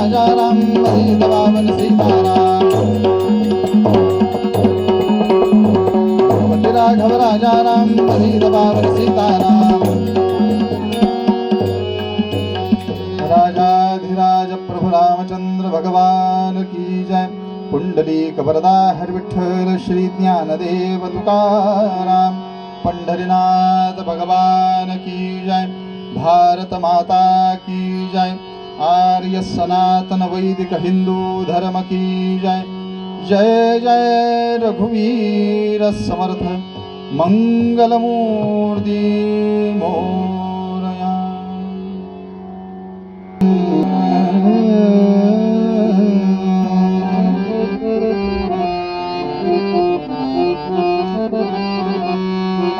राजा राम सीता पावन सीताराम राघव राजा राम सीता पावन सीताराम राजाधिराज प्रभु रामचंद्र भगवान की जय पुंडलीक वरदा हरि विठ्ठल श्री ज्ञानदेव तुकाराम पंढरीनाथ भगवान की जय भारत माता की जय आर्य सनातन वैदिक हिंदू धर्म की जय जय जय रघुवीर समर्थ मंगलमूर्ति मोरया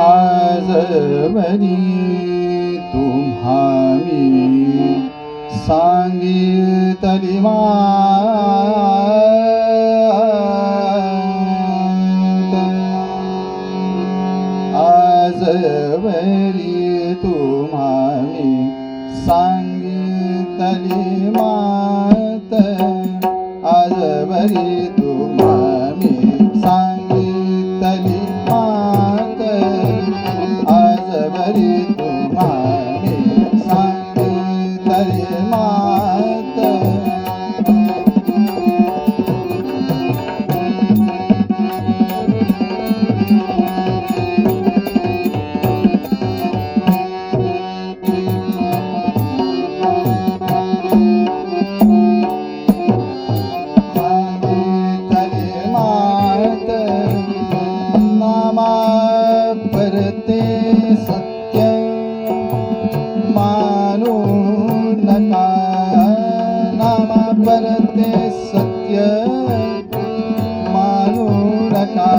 आज बनी तुम्हारी सांगितली मात आज बरी तुम्हारी सांगितली मात आज बरी तुम्हारी सांगितली मात आज बरी तुम्हारी सांगितली मात नामा परते सत्य मानू नका नामा परते सत्य मानू नका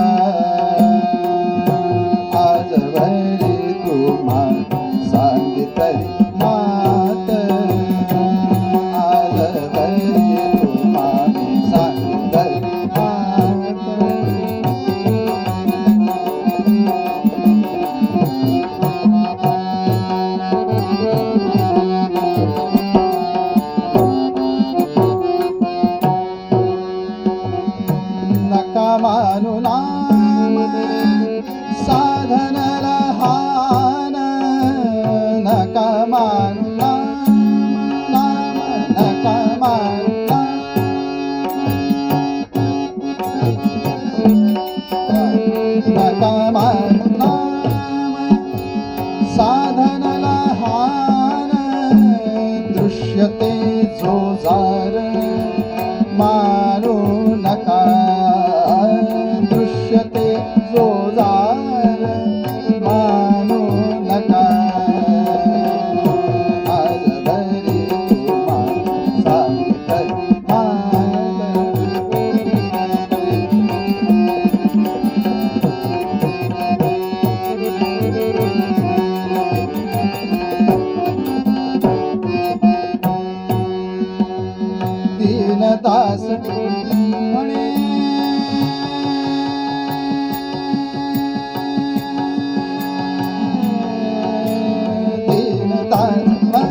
आज भरी तुम्हा सांगितली मात आज भरी तुम्हा सांगितली मात नका मानू नाम साधन लहान नका मानू नाम नका मानू नका मानू नाम साधन लहान दृश्यते जो जार मानू नका दृश्यते जो जार मानू नका आज भरी तुम्हा सांगितली मात दीनदास म्हणे दीनदास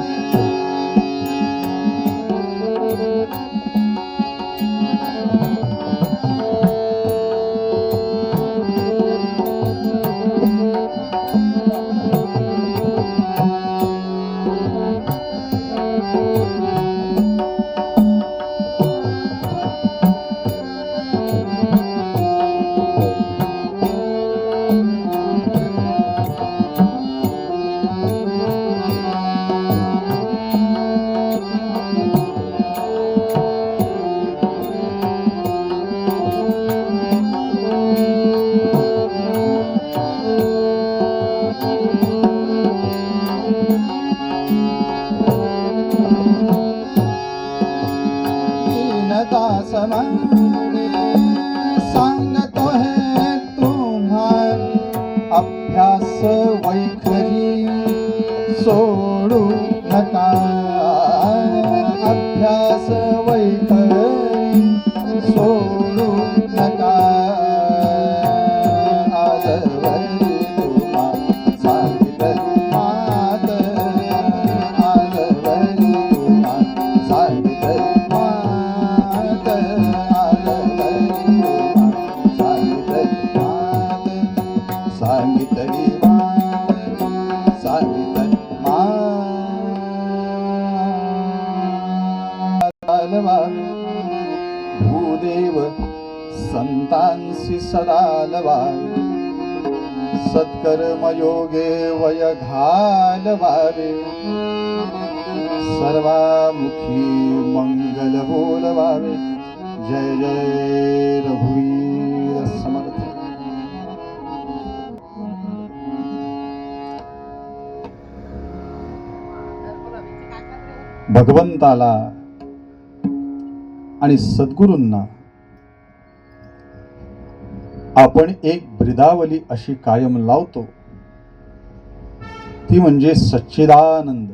दीनदास म्हणे सांगतो है तुम्हा अभ्यास वैखरी सोडू नका अभ्यास वैखरी सोडू नका आज भरी तुम्हा सांगितली मात आज भरी तुम्हा सांगितली मात लवावे भूदेव संतांसी सदा लवावे सत्कर्मयोगे वय घालवावे सर्वामुखी मंगल बोलवावे जय जय रघुवीर समर्थ. भगवंताला आणि सद्गुरूंना आपण एक ब्रिदावली अशी कायम लावतो, ती म्हणजे सच्चिदानंद.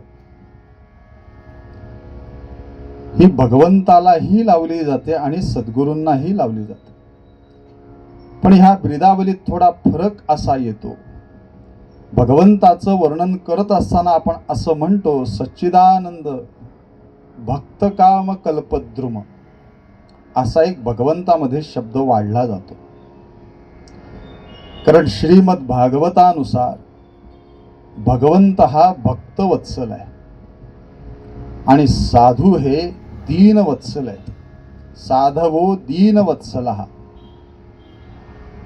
ही भगवंतालाही लावली जाते आणि सद्गुरूंनाही लावली जाते. पण ह्या ब्रिदावलीत थोडा फरक असा येतो. भगवंताचं वर्णन करत असताना आपण असं म्हणतो, सच्चिदानंद भक्तकाम कल्पद्रुम, असा एक भगवंतामध्ये शब्द वाढला जातो. कारण श्रीमद भागवतानुसार भगवंत हा भक्तवत्सल आहे आणि साधू हे दीनवत्सल आहेत. साधवो दीनवत्सलः.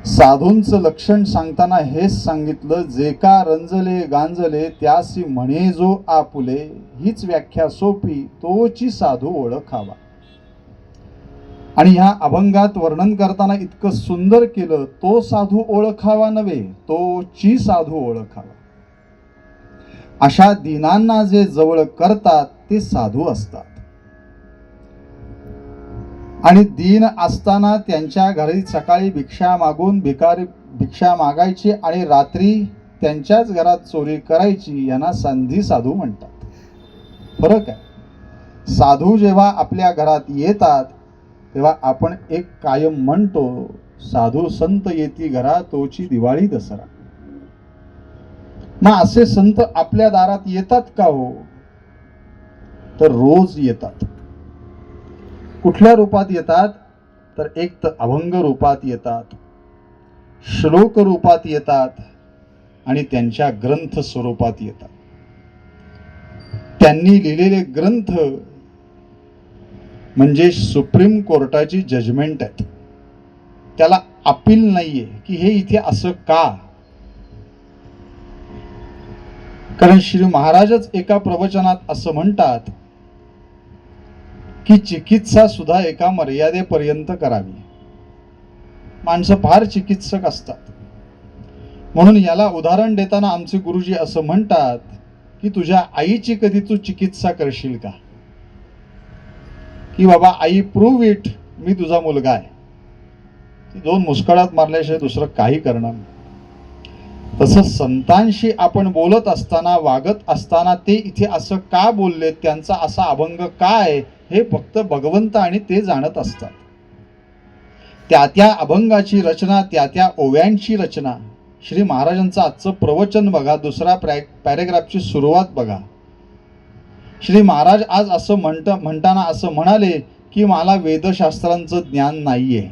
साधूंचं लक्षण सांगताना हेच सांगितलं, जे का रंजले गांजले त्यासी म्हणे जो आपुले, हीच व्याख्या सोपी तोची साधू ओळखावा. आणि ह्या अभंगात वर्णन करताना इतकं सुंदर केलं, तो साधू ओळखावा नव्हे, तोची साधू ओळखावा. अशा दीनांना जे जवळ करतात ते साधू असतात. आणि दीन असताना त्यांच्या घरी सकाळी भिक्षा मागून भिक्षा मागायची आणि रात्री त्यांच्याच घरात चोरी करायची, यांना संधी साधू म्हणतात. फरक आहे. साधू जेव्हा आपल्या घरात येतात तेव्हा आपण एक कायम म्हणतो, साधू संत येती घरा तोची दिवाळी दसरा. मग असे संत आपल्या दारात येतात का हो? तर रोज येतात. कुठल्या रूपात येतात? तर एक तर अभंग रूपात येतात, श्लोक रूपात येतात आणि त्यांच्या ग्रंथ स्वरूपात येतात. त्यांनी लिहिलेले ग्रंथ म्हणजे सुप्रीम कोर्टाची जजमेंट आहेत. त्याला अपील नाहीये की हे इथे असं का. कारण श्री महाराजच एका प्रवचनात असं म्हणतात की चिकित्सा सुद्धा एका मर्यादेपर्यंत करावी. माणसं फार चिकित्सक असतात. म्हणून याला उदाहरण देताना आमचे गुरुजी असं म्हणतात की तुझ्या आईची कधी तू चिकित्सा करशील का? की बाबा आई प्रूव्ह इट, मी तुझा मुलगा आहे. ती दोन मुस्कळात मारल्याशिवाय दुसरं काही करणार नाही. तसं संतांशी आपण बोलत असताना, वागत असताना ते इथे असं का बोलले, त्यांचा असा अभंग काय, हे फक्त भगवंत आणि ते जाणत असतात. त्या त्या अभंगाची रचना, त्या त्या ओव्यांची रचना. श्री महाराजांचं आजचं प्रवचन बघा, दुसरा पॅरेग्राफची सुरुवात बघा. श्री महाराज आज असं म्हणताना असं म्हणाले की मला वेदशास्त्रांचं ज्ञान नाहीये.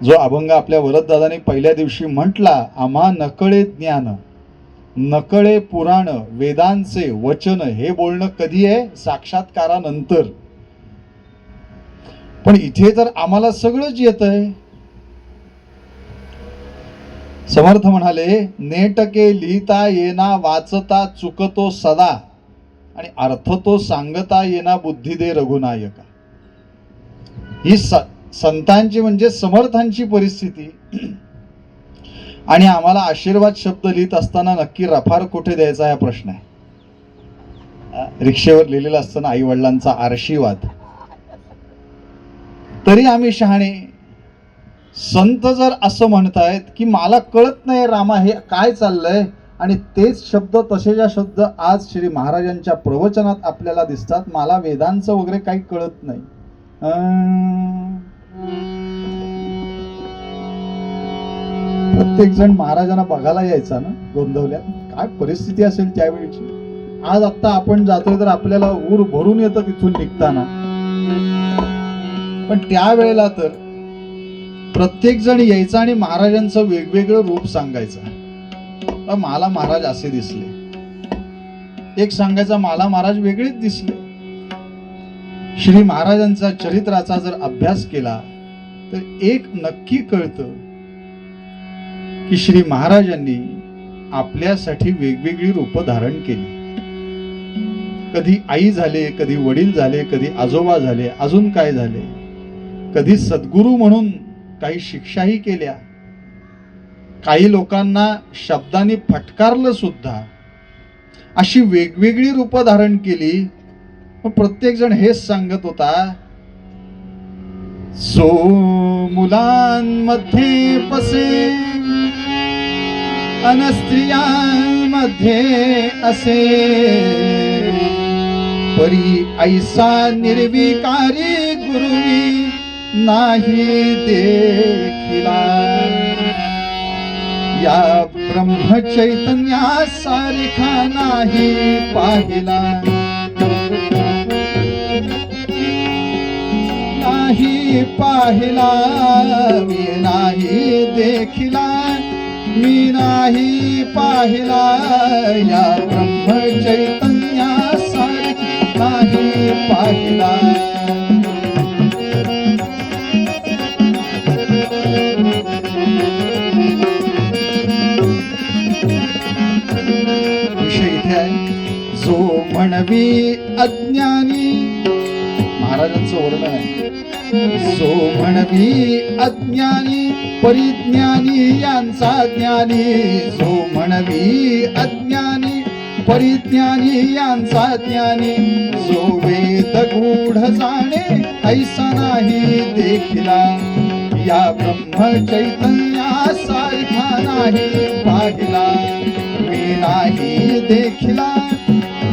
जो अभंग आपल्या वरददादांनी पहिल्या दिवशी म्हटला, आम्हा नकळे ज्ञान नकळे पुराण वेदांचे वचन, हे बोलणं कधी आहे? साक्षात्कारानंतर. पण इथे तर आम्हाला सगळंच येतंय. समर्थ म्हणाले, नेटके लिहिता येना वाचता चुकतो सदा, आणि अर्थ तो सांगता येना बुद्धी दे रघुनायका. ही संतांची म्हणजे समर्थांची परिस्थिती. आणि आम्हाला आशीर्वाद शब्द लिहित असताना नक्की रफार कुठे द्यायचा हा प्रश्न आहे. रिक्षेवर लिहिलेला असताना आई वडिलांचा आशीर्वाद, तरी आम्ही शहाणे. संत जर असं म्हणतायत की मला कळत नाही रामा हे काय चाललंय, आणि तेच शब्द तसेच्या शब्द आज श्री महाराजांच्या प्रवचनात आपल्याला दिसतात, मला वेदांचं वगैरे काही कळत नाही. प्रत्येक जण महाराजांना बघायला यायचा ना गोंधवल्यात. काय परिस्थिती असेल त्यावेळीची. आज आता आपण जातोय तर आपल्याला ऊर भरून येतं तिथून निघताना. पण त्यावेळेला तर प्रत्येक जण यायचा आणि महाराजांचं वेगवेगळं रूप सांगायचं. मला महाराज असे दिसले, एक सांगायचा मला महाराज वेगळेच दिसले. श्री महाराजांचा चरित्राचा जर अभ्यास केला तर एक नक्की कळतं की श्री महाराजांनी आपल्यासाठी वेगवेगळी रूप धारण केली. कधी आई झाले, कधी वडील झाले, कधी आजोबा झाले, अजून काय झाले, कधी सद्गुरू म्हणून काही शिक्षाही केल्या, काही लोकांना शब्दाने फटकारलं सुद्धा. अशी वेगवेगळी रूप धारण केली. प्रत्येक जण हेच सांगत होता, सो मुलांमध्ये पसे अन स्त्रियांमध्ये असे, परी ऐसा निर्विकारी गुरुवी नाही देखिला. या ब्रह्मचैतन्या सारखा नाही पाहिला, नाही पाहिला, मी नाही देखिला, मी नाही पाहिला. या ब्रह्मचैतन्या सारखा नाही पाहिला. जो म्हणवी अज्ञानी, महाराजांचं वर्णन आहे, जो म्हणवी अज्ञानी परिज्ञानी यांचा ज्ञानी. जो म्हणवी अज्ञानी परिज्ञानी यांचा ज्ञानी, जो वेद गूढ जाणे ऐसा नाही देखिला. या ब्रह्मचैतन्या सारखा नाही पाहिला, मी नाही देखिला,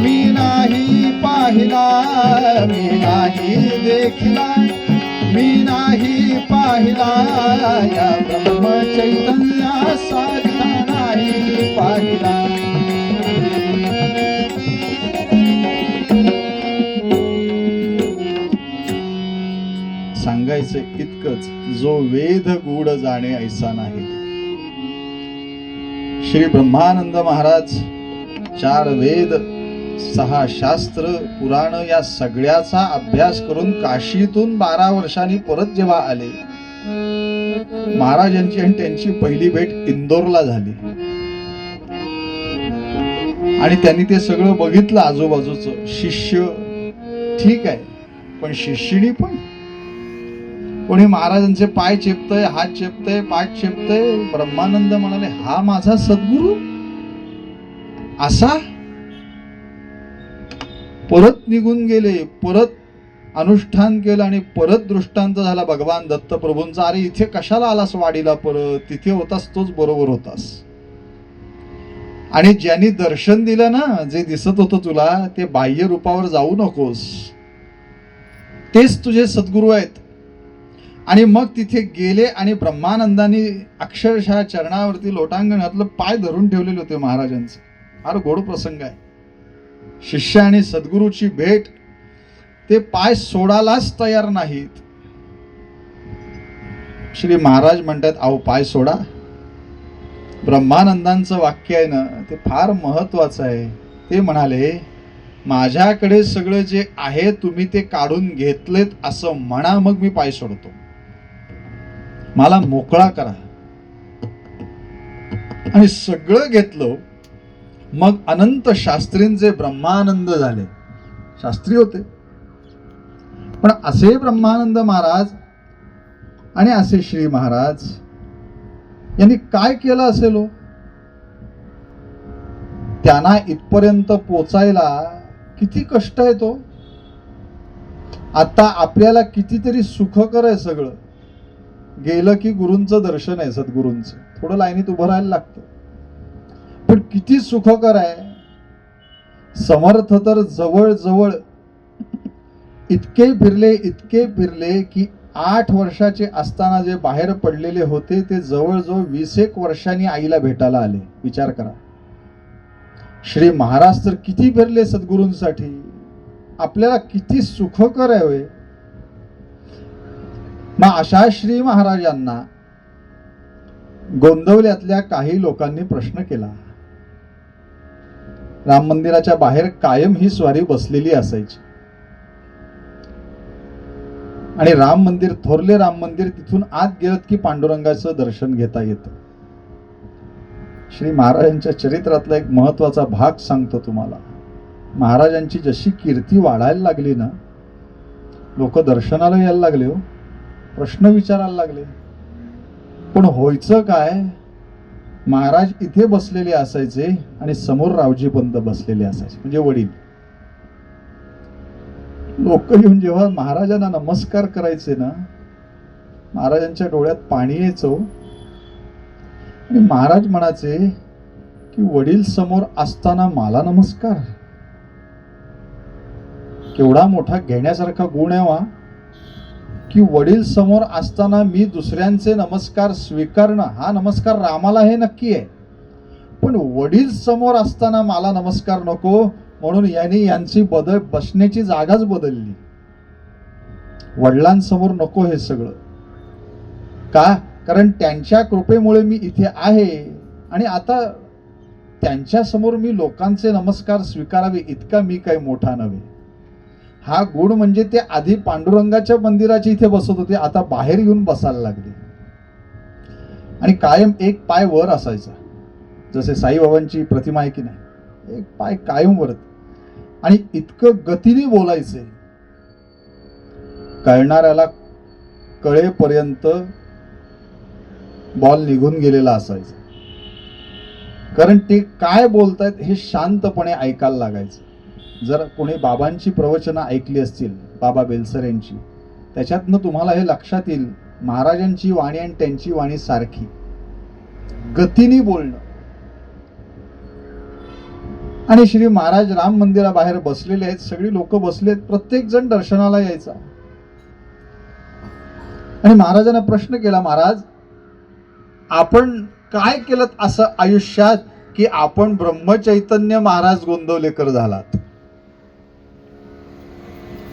मी नाही पाहिला, मी नाही देखिला, मी नाही पाहिला. या ब्रह्मचैतन्या सारखा नाही पाहिला. सांगायचं इतकंच, जो वेद गूढ जाणे ऐसा नाही. श्री ब्रह्मानंद महाराज 4 वेद 6 शास्त्र पुराण या सगळ्याचा अभ्यास करून काशीतून 12 वर्षांनी परत जेव्हा आले, महाराजांची आणि त्यांची पहिली भेट इंदोरला झाली. आणि त्यांनी ते सगळं बघितलं आजूबाजूचं. शिष्य ठीक आहे, पण शिष्यिणी पण. कोणी महाराजांचे पाय चेपतय, हात चेपतय, पाठ चेपतय. ब्रह्मानंद म्हणाले, हा माझा सद्गुरू असा. परत निघून गेले, परत अनुष्ठान केलं आणि परत दृष्टांत झाला भगवान दत्तप्रभूंचा. अरे इथे कशाला आलास वाडीला, परत तिथे होतास तोच बरोबर होतास. आणि ज्यांनी दर्शन दिलं ना, जे दिसत होतं तुला, ते बाह्य रूपावर जाऊ नकोस, तेच तुझे सद्गुरू आहेत. आणि मग तिथे गेले आणि ब्रह्मानंदांनी अक्षरशः चरणावरती लोटांगणातलं पाय धरून ठेवलेले होते महाराजांचे. फार गोड प्रसंग आहे. शिष्य आणि सद्गुरूची भेट, ते पाय सोडायलाच तयार नाहीत. श्री महाराज म्हणतात, अहो पाय सोडा. ब्रह्मानंदांचं वाक्य आहे ना, ते फार महत्वाचं आहे. ते म्हणाले, माझ्याकडे सगळं जे आहे तुम्ही ते काढून घेतलेत असं म्हणा, मग मी पाय सोडतो. मला मोकळा करा. आणि सगळं घेतलं. मग अनंत शास्त्रींचे ब्रह्मानंद झाले. शास्त्री होते, पण असे ब्रह्मानंद महाराज आणि असे श्री महाराज यांनी काय केलं असेल? त्यांना इथपर्यंत पोचायला किती कष्ट आहे तो. आता आपल्याला कितीतरी सुखकर आहे सगळं. गेलं की गुरूंचं दर्शन आहे, सद्गुरूंचं. थोडं लाईनीत उभं राहायला लागतं, पण किती सुखकर आहे. समर्थ तर जवळ जवळ इतके फिरले की 8 वर्षाचे असताना जे बाहेर पडलेले होते ते जवळजवळ 20 वर्षांनी आईला भेटायला आले. विचार करा. श्री महाराज तर किती फिरले सद्गुरूंसाठी. आपल्याला किती सुखकर आहे. मग अशा श्री महाराजांना गोंदवल्यातल्या काही लोकांनी प्रश्न केला. राम मंदिराच्या बाहेर कायम ही स्वारी बसलेली असायची. आणि राम मंदिर, थोरले राम मंदिर, तिथून आत गेलं की पांडुरंगाचं दर्शन घेता येतं. श्री महाराजांच्या चरित्रातला एक महत्वाचा भाग सांगतो तुम्हाला. महाराजांची जशी कीर्ती वाढायला लागली ना, लोक दर्शनाला यायला लागले, हो, प्रश्न विचारायला लागले. पण व्हायचं काय, महाराज इथे बसलेले असायचे आणि समोर रावजी पंत बसलेले असायचे, म्हणजे वडील. लोक येऊन जेव्हा महाराजांना नमस्कार करायचे ना, महाराजांच्या डोळ्यात पाणी यायचं आणि महाराज म्हणायचे की वडील समोर असताना मला नमस्कार. केवढा मोठा घेण्यासारखा गुण आहे वा, की वडील समोर असताना मी दुसऱ्यांचे नमस्कार स्वीकारणं. हा नमस्कार रामाला हे नक्की आहे, पण वडील समोर असताना मला नमस्कार नको, म्हणून यांनी यांची बसण्याची जागाच बदलली. वडिलांसमोर नको हे सगळं. का? कारण त्यांच्या कृपेमुळे मी इथे आहे आणि आता त्यांच्या समोर मी लोकांचे नमस्कार स्वीकारावे इतका मी काही मोठा नव्हे. हा गुण म्हणजे ते आधी पांडुरंगाच्या मंदिराच्या इथे बसत होते, आता बाहेर येऊन बसायला लागले. आणि कायम एक पाय वर असायचा, जसे साईबाबांची प्रतिमा आहे की नाही, एक पाय कायम वरत. आणि इतकं गतीने बोलायचे, कळणाऱ्याला कळेपर्यंत बॉल निघून गेलेला असायचा. कारण ते काय बोलतायत हे शांतपणे ऐकायला लागायचं. जर कोणी बाबांची प्रवचनं ऐकली असतील, बाबा बेलसर यांची, त्याच्यातनं तुम्हाला हे लक्षात येईल, महाराजांची वाणी आणि त्यांची वाणी सारखी, गतीने बोलणं. आणि श्री महाराज राम मंदिराबाहेर बसलेले आहेत, सगळी लोक बसलेत, प्रत्येक जण दर्शनाला यायचा. आणि महाराजांना प्रश्न केला, महाराज आपण काय केलं असं आयुष्यात की आपण ब्रह्मचैतन्य महाराज गोंदवलेकर झालात?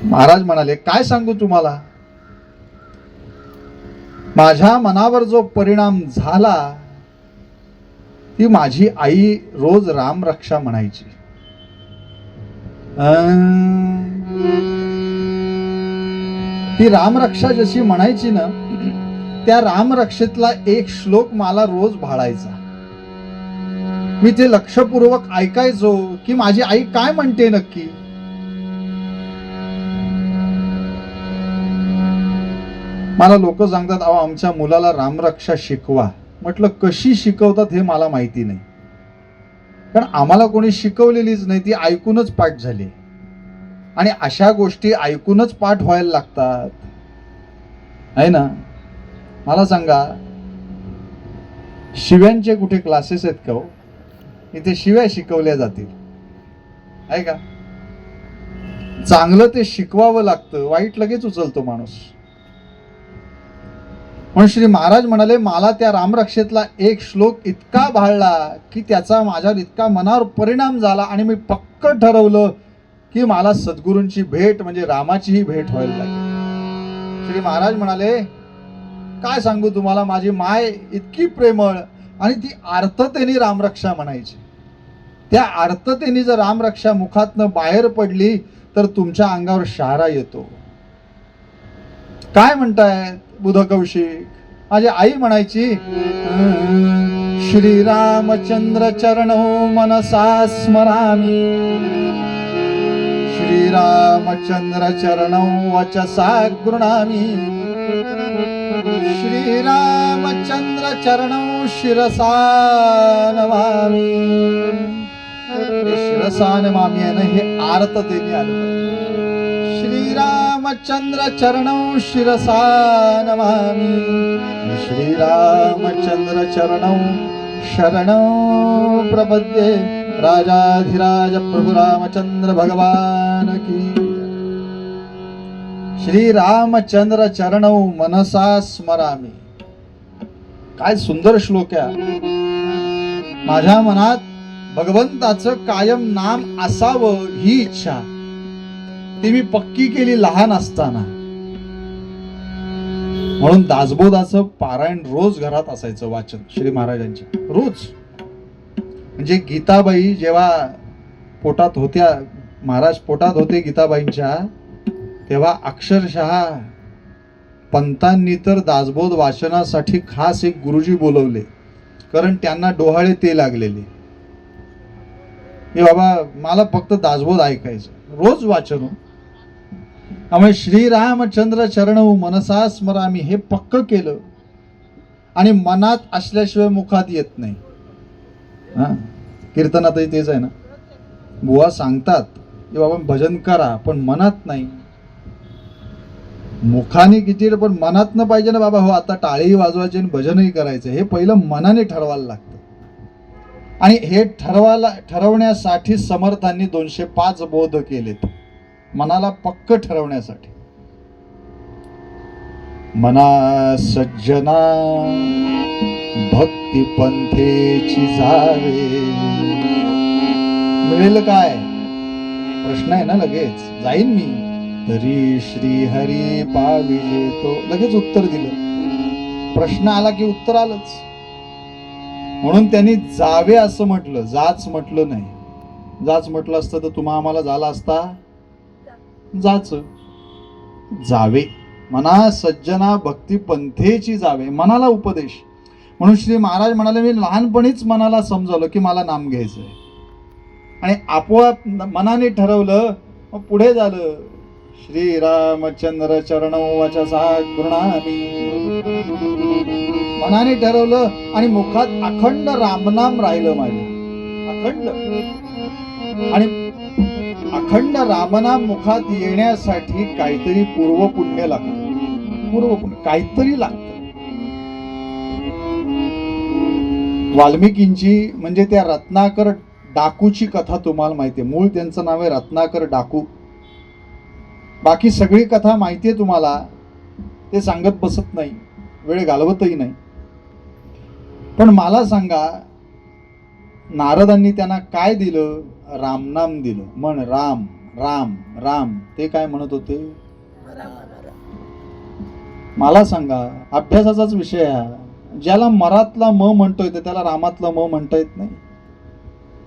महाराज म्हणाले, काय सांगू तुम्हाला, माझ्या मनावर जो परिणाम झाला, ती माझी आई रोज रामरक्षा म्हणायची. ती रामरक्षा जशी म्हणायची ना, त्या रामरक्षेतला एक श्लोक मला रोज भाळायचा. मी ते लक्षपूर्वक ऐकायचो की माझी आई काय म्हणते नक्की. मला लोक सांगतात, अहो आमच्या मुलाला रामरक्षा शिकवा. म्हटलं कशी शिकवतात हे मला माहिती नाही, कारण आम्हाला कोणी शिकवलेलीच नाही, ती ऐकूनच पाठ झाली. आणि अशा गोष्टी ऐकूनच पाठ व्हायला लागतात, आहे ना. मला सांगा, शिव्यांचे कुठे क्लासेस आहेत का हो? इथे शिव्या शिकवल्या जातील, आहे का? चांगलं ते शिकवावं लागतं, वाईट लगेच उचलतो माणूस. म्हणून श्री महाराज म्हणाले, मला त्या रामरक्षेतला एक श्लोक इतका भाळला की त्याचा माझ्यावर इतका मनावर परिणाम झाला आणि मी पक्क ठरवलं की मला सद्गुरूंची भेट म्हणजे रामाचीही भेट व्हायला लागली. श्री महाराज म्हणाले, काय सांगू तुम्हाला, माझी माय इतकी प्रेमळ आणि ती आर्ततेने रामरक्षा म्हणायची. त्या आर्ततेने जर रामरक्षा मुखातनं बाहेर पडली तर तुमच्या अंगावर शहारा येतो. काय म्हणतायत बुधकौशिक? माझी आई म्हणायची, श्रीरामचंद्र चरणो मनसा स्मरामि, श्रीरामचंद्र चरणो वचसा गृणामि, श्रीरामचंद्र चरणो शिरसा नमामि. शिरसा नमामि आहे ना, हे आर्ततेने आलं. श्रीरामचंद्र चरणौ शिरसा नमामि, श्रीरामचंद्र चरणौ शरणौ प्रपद्ये. राजाधिराज प्रभु रामचंद्र भगवान की. श्रीरामचंद्र चरणौ मनसा स्मरामि. काय सुंदर श्लोक आहे. माझ्या मनात भगवंताचं कायम नाम असावं ही इच्छा, ती मी पक्की केली लहान असताना. म्हणून दासबोधाचं पारायण रोज घरात असायचं, वाचन श्री महाराजांच्या रोज. म्हणजे गीताबाई जेव्हा पोटात होत्या, महाराज पोटात होते गीताबाईंच्या, तेव्हा अक्षरशः पंतांनी तर दासबोध वाचनासाठी खास एक गुरुजी बोलवले, कारण त्यांना डोहाळे ते लागलेले. हे बाबा मला फक्त दासबोध ऐकायचं, रोज वाचन. त्यामुळे श्रीरामचंद्र चरणौ मनसा स्मरामी हे पक्क केलं, आणि मनात असल्याशिवाय मुखात येत नाही. कीर्तनातही तेच आहे ना, बुवा सांगतात की बाबा भजन करा, पण मनात नाही. मुखाने किती पण मनात न पाहिजे ना बाबा, हो आता टाळीही वाजवायची आणि भजनही करायचं, हे पहिलं मनाने ठरवायला लागतं. आणि हे ठरवण्यासाठी समर्थांनी 205 बोध केलेत, मनाला पक्क ठरवण्यासाठी. मना सज्जना भक्ती पंथेची जावे. मिळेल काय प्रश्न आहे ना, लगेच जाईन मी तरी श्री हरी पाविजे तो. लगेच उत्तर दिलं, प्रश्न आला की उत्तर आलंच. म्हणून त्यांनी जावे असं म्हटलं, जाच म्हटलं नाही. जाच म्हटलं असतं तर तुम्हा आम्हाला झाला असता जाच. जावे, मना सज्जना भक्ती पंथेची जावे, मनाला उपदेश. म्हणून श्री महाराज म्हणाले, मी लहानपणीच मनाला समजावलं की मला नाम घ्यायचंय, आणि आपोआप मनाने ठरवलं. मग पुढे झालं, श्रीरामचंद्र चरणौ वचसा गृणामी. मनाने ठरवलं आणि मुखात अखंड रामनाम राहिलं माझ्या, अखंड. आणि अखंड रामनाम मुखात येण्यासाठी काहीतरी पूर्वपुण्य लागतं, पूर्वपुण्य काहीतरी लागतं. वाल्मिकींची म्हणजे त्या रत्नाकर डाकूची कथा तुम्हाला माहिती आहे. मूळ त्यांचं नाव आहे रत्नाकर डाकू. बाकी सगळी कथा माहिती आहे तुम्हाला, ते सांगत बसत नाही, वेळ घालवतही नाही. पण मला सांगा, नारदांनी त्यांना काय दिलं? रामनाम दिलं. म्हण राम राम राम. ते काय म्हणत होते? मला सांगा, अभ्यासाचाच विषय आहे. ज्याला मरातला म म्हणता येतो त्याला रामातला म म्हणता येत नाही.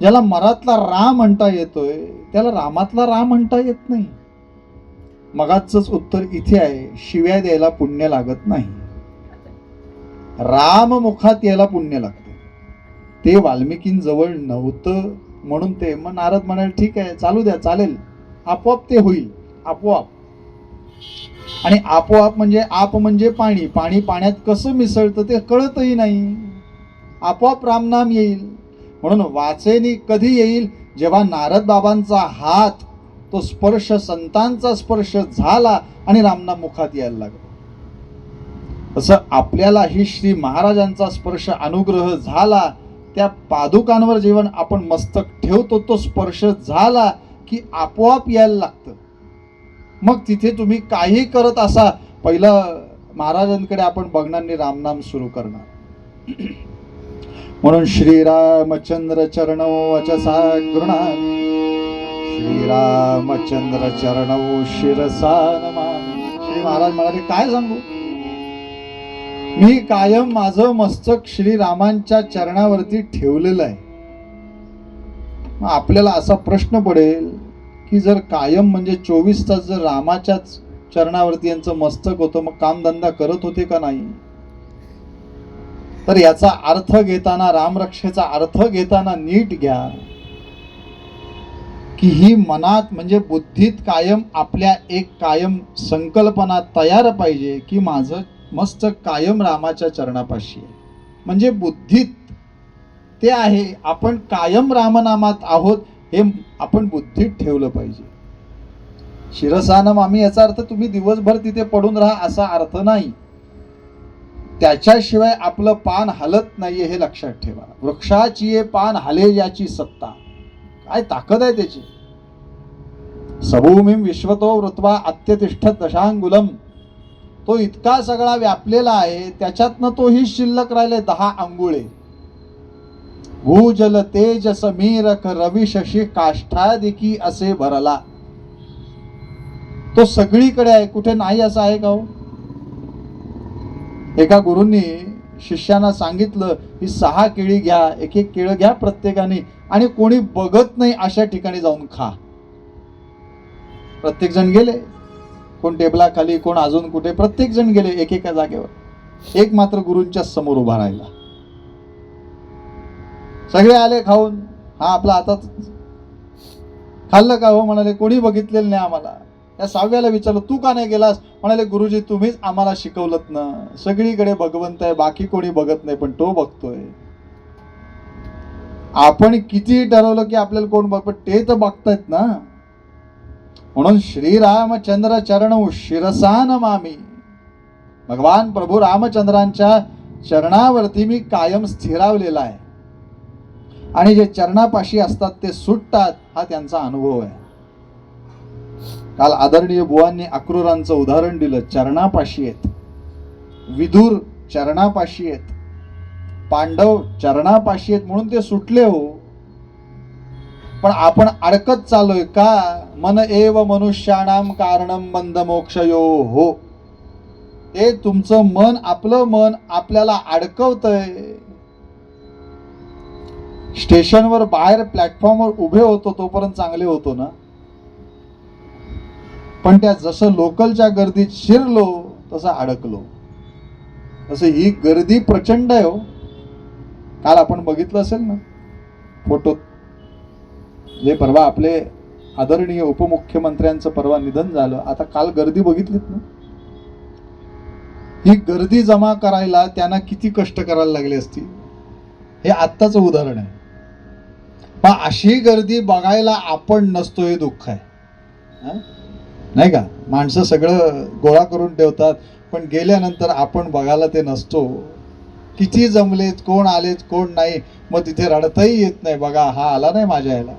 ज्याला मरातला रा म्हणता येतोय त्याला रामातला रा म्हणता येत नाही. मगाचंच उत्तर इथे आहे, शिव्या द्यायला पुण्य लागत नाही, राम मुखात यायला पुण्य लागतं. ते वाल्मिकींजवळ नव्हतं म्हणून ते. मग नारद म्हणाले, ठीक आहे चालू द्या, चालेल, आपोआप ते होईल, आपोआप. आणि आपोआप म्हणजे आप म्हणजे पाणी, पाणी पाण्यात कसं मिसळतं ते कळतही नाही, आपोआप रामनाम येईल. म्हणून वाचेनी कधी येईल? जेव्हा नारद बाबांचा हात, तो स्पर्श, संतांचा स्पर्श झाला आणि रामनाम मुखात यायला लागला. तसं आपल्यालाही श्री महाराजांचा स्पर्श, अनुग्रह झाला, त्या पादुकांवर जेव्हा आपण मस्तक ठेवतो तो स्पर्श झाला की आपोआप यायला लागतं. मग तिथे तुम्ही काही करत असा, पहिलं महाराजांकडे आपण बघणार नाही, रामनाम सुरू करणार. म्हणून श्रीरामचंद्र चरणौ वचसा गृणामी, श्रीरामचंद्र चरणौ शिरसा नमामि. श्री महाराज म्हणाले, काय सांगू, मी कायम माझं मस्तक श्रीरामांच्या चरणावरती ठेवलेलं आहे. मग आपल्याला असा प्रश्न पडेल की जर कायम म्हणजे 24 तास जर रामाच्याच चरणावरती यांचं मस्तक होतं, मग कामधंदा करत होते का नाही? तर याचा अर्थ घेताना, रामरक्षेचा अर्थ घेताना नीट घ्या की ही मनात म्हणजे बुद्धीत कायम आपल्या एक कायम संकल्पना तयार पाहिजे की माझं मस्तक कायम रामाच्या चरणापाशी आहे. म्हणजे बुद्धीत ते आहे, आपण कायम रामनामात आहोत हे आपण बुद्धीत ठेवलं पाहिजे. शिरसानम आम्ही, याचा अर्थ तुम्ही दिवसभर तिथे पडून राहा असा अर्थ नाही. त्याच्याशिवाय आपलं पान हलत नाहीये हे लक्षात ठेवा. वृक्षाची ये पान हले याची सत्ता, काय ताकद आहे त्याची. सभूमीम विश्वतो वृत्वा अत्यतिष्ठत दशांगुलम. तो इतका सगळा व्यापलेला आहे, त्याच्यातनं तोही शिल्लक राहिले 10 अंगुळे. भूजल तेज समीरक रवी शशी काष्ठादिकी असे भरला. तो सगळीकडे आहे, कुठे नाही असं आहे का हो? एका गुरूंनी शिष्यांना सांगितलं की 6 केळी घ्या, एक एक केळं घ्या प्रत्येकाने, आणि कोणी बघत नाही अशा ठिकाणी जाऊन खा. प्रत्येक जण गेले, कोण टेबलाखाली, कोण अजून कुठे, प्रत्येक जण गेले एकेका जागेवर. एक मात्र गुरूंच्या समोर उभा राहिला. सगळे आले खाऊन. हा आपला हातात खाल्लं का हो म्हणाले. कोणी बघितलेलं नाही आम्हाला. या 6व्याला विचारलं तू का नाही गेलास. म्हणाले गुरुजी तुम्हीच आम्हाला शिकवलत ना. सगळीकडे भगवंत आहे, बाकी कोणी बघत नाही पण तो बघतोय. आपण किती ठरवलं की आपल्याला कोण बघ, पण ते तर बघतायत ना. म्हणून श्रीरामचंद्र चरणौ शिरसा नमामि. भगवान प्रभू रामचंद्रांच्या चरणावरती मी कायम स्थिरावलेला आहे. आणि जे चरणापाशी असतात ते सुटतात, हा त्यांचा अनुभव आहे. काल आदरणीय बुवांनी अक्रूरांचं उदाहरण दिलं. चरणापाशी आहेत. विदुर चरणापाशी आहेत. पांडव चरणापाशी आहेत म्हणून ते सुटले हो. पण आपण अडकत चाललोय का. मन एव मनुष्याणाम कारणम बंध मोक्षयो हो. ते तुमचं मन, आपलं मन आपल्याला अडकवतंय. स्टेशनवर बाहेर प्लॅटफॉर्मवर उभे होतो तोपर्यंत चांगले होतो ना. पण त्या जसं लोकलच्या गर्दीत शिरलो तसं अडकलो. तसं ही गर्दी प्रचंड आहे हो. काल आपण बघितलं असेल ना फोटो. जे परवा आपले आदरणीय उपमुख्यमंत्र्यांचं परवा निधन झालं. आता काल गर्दी बघितलीत ना. ही गर्दी जमा करायला त्यांना किती कष्ट करायला लागले असतील, हे आत्ताचं उदाहरण आहे. पण अशी गर्दी बघायला आपण नसतो हे दुःख आहे. नाही का. माणसं सगळं गोळा करून ठेवतात पण गेल्यानंतर आपण बघायला ते नसतो. किती जमलेत, कोण आलेत, कोण नाही. मग तिथे रडताही येत नाही. बघा हा आला नाही माझ्या याला.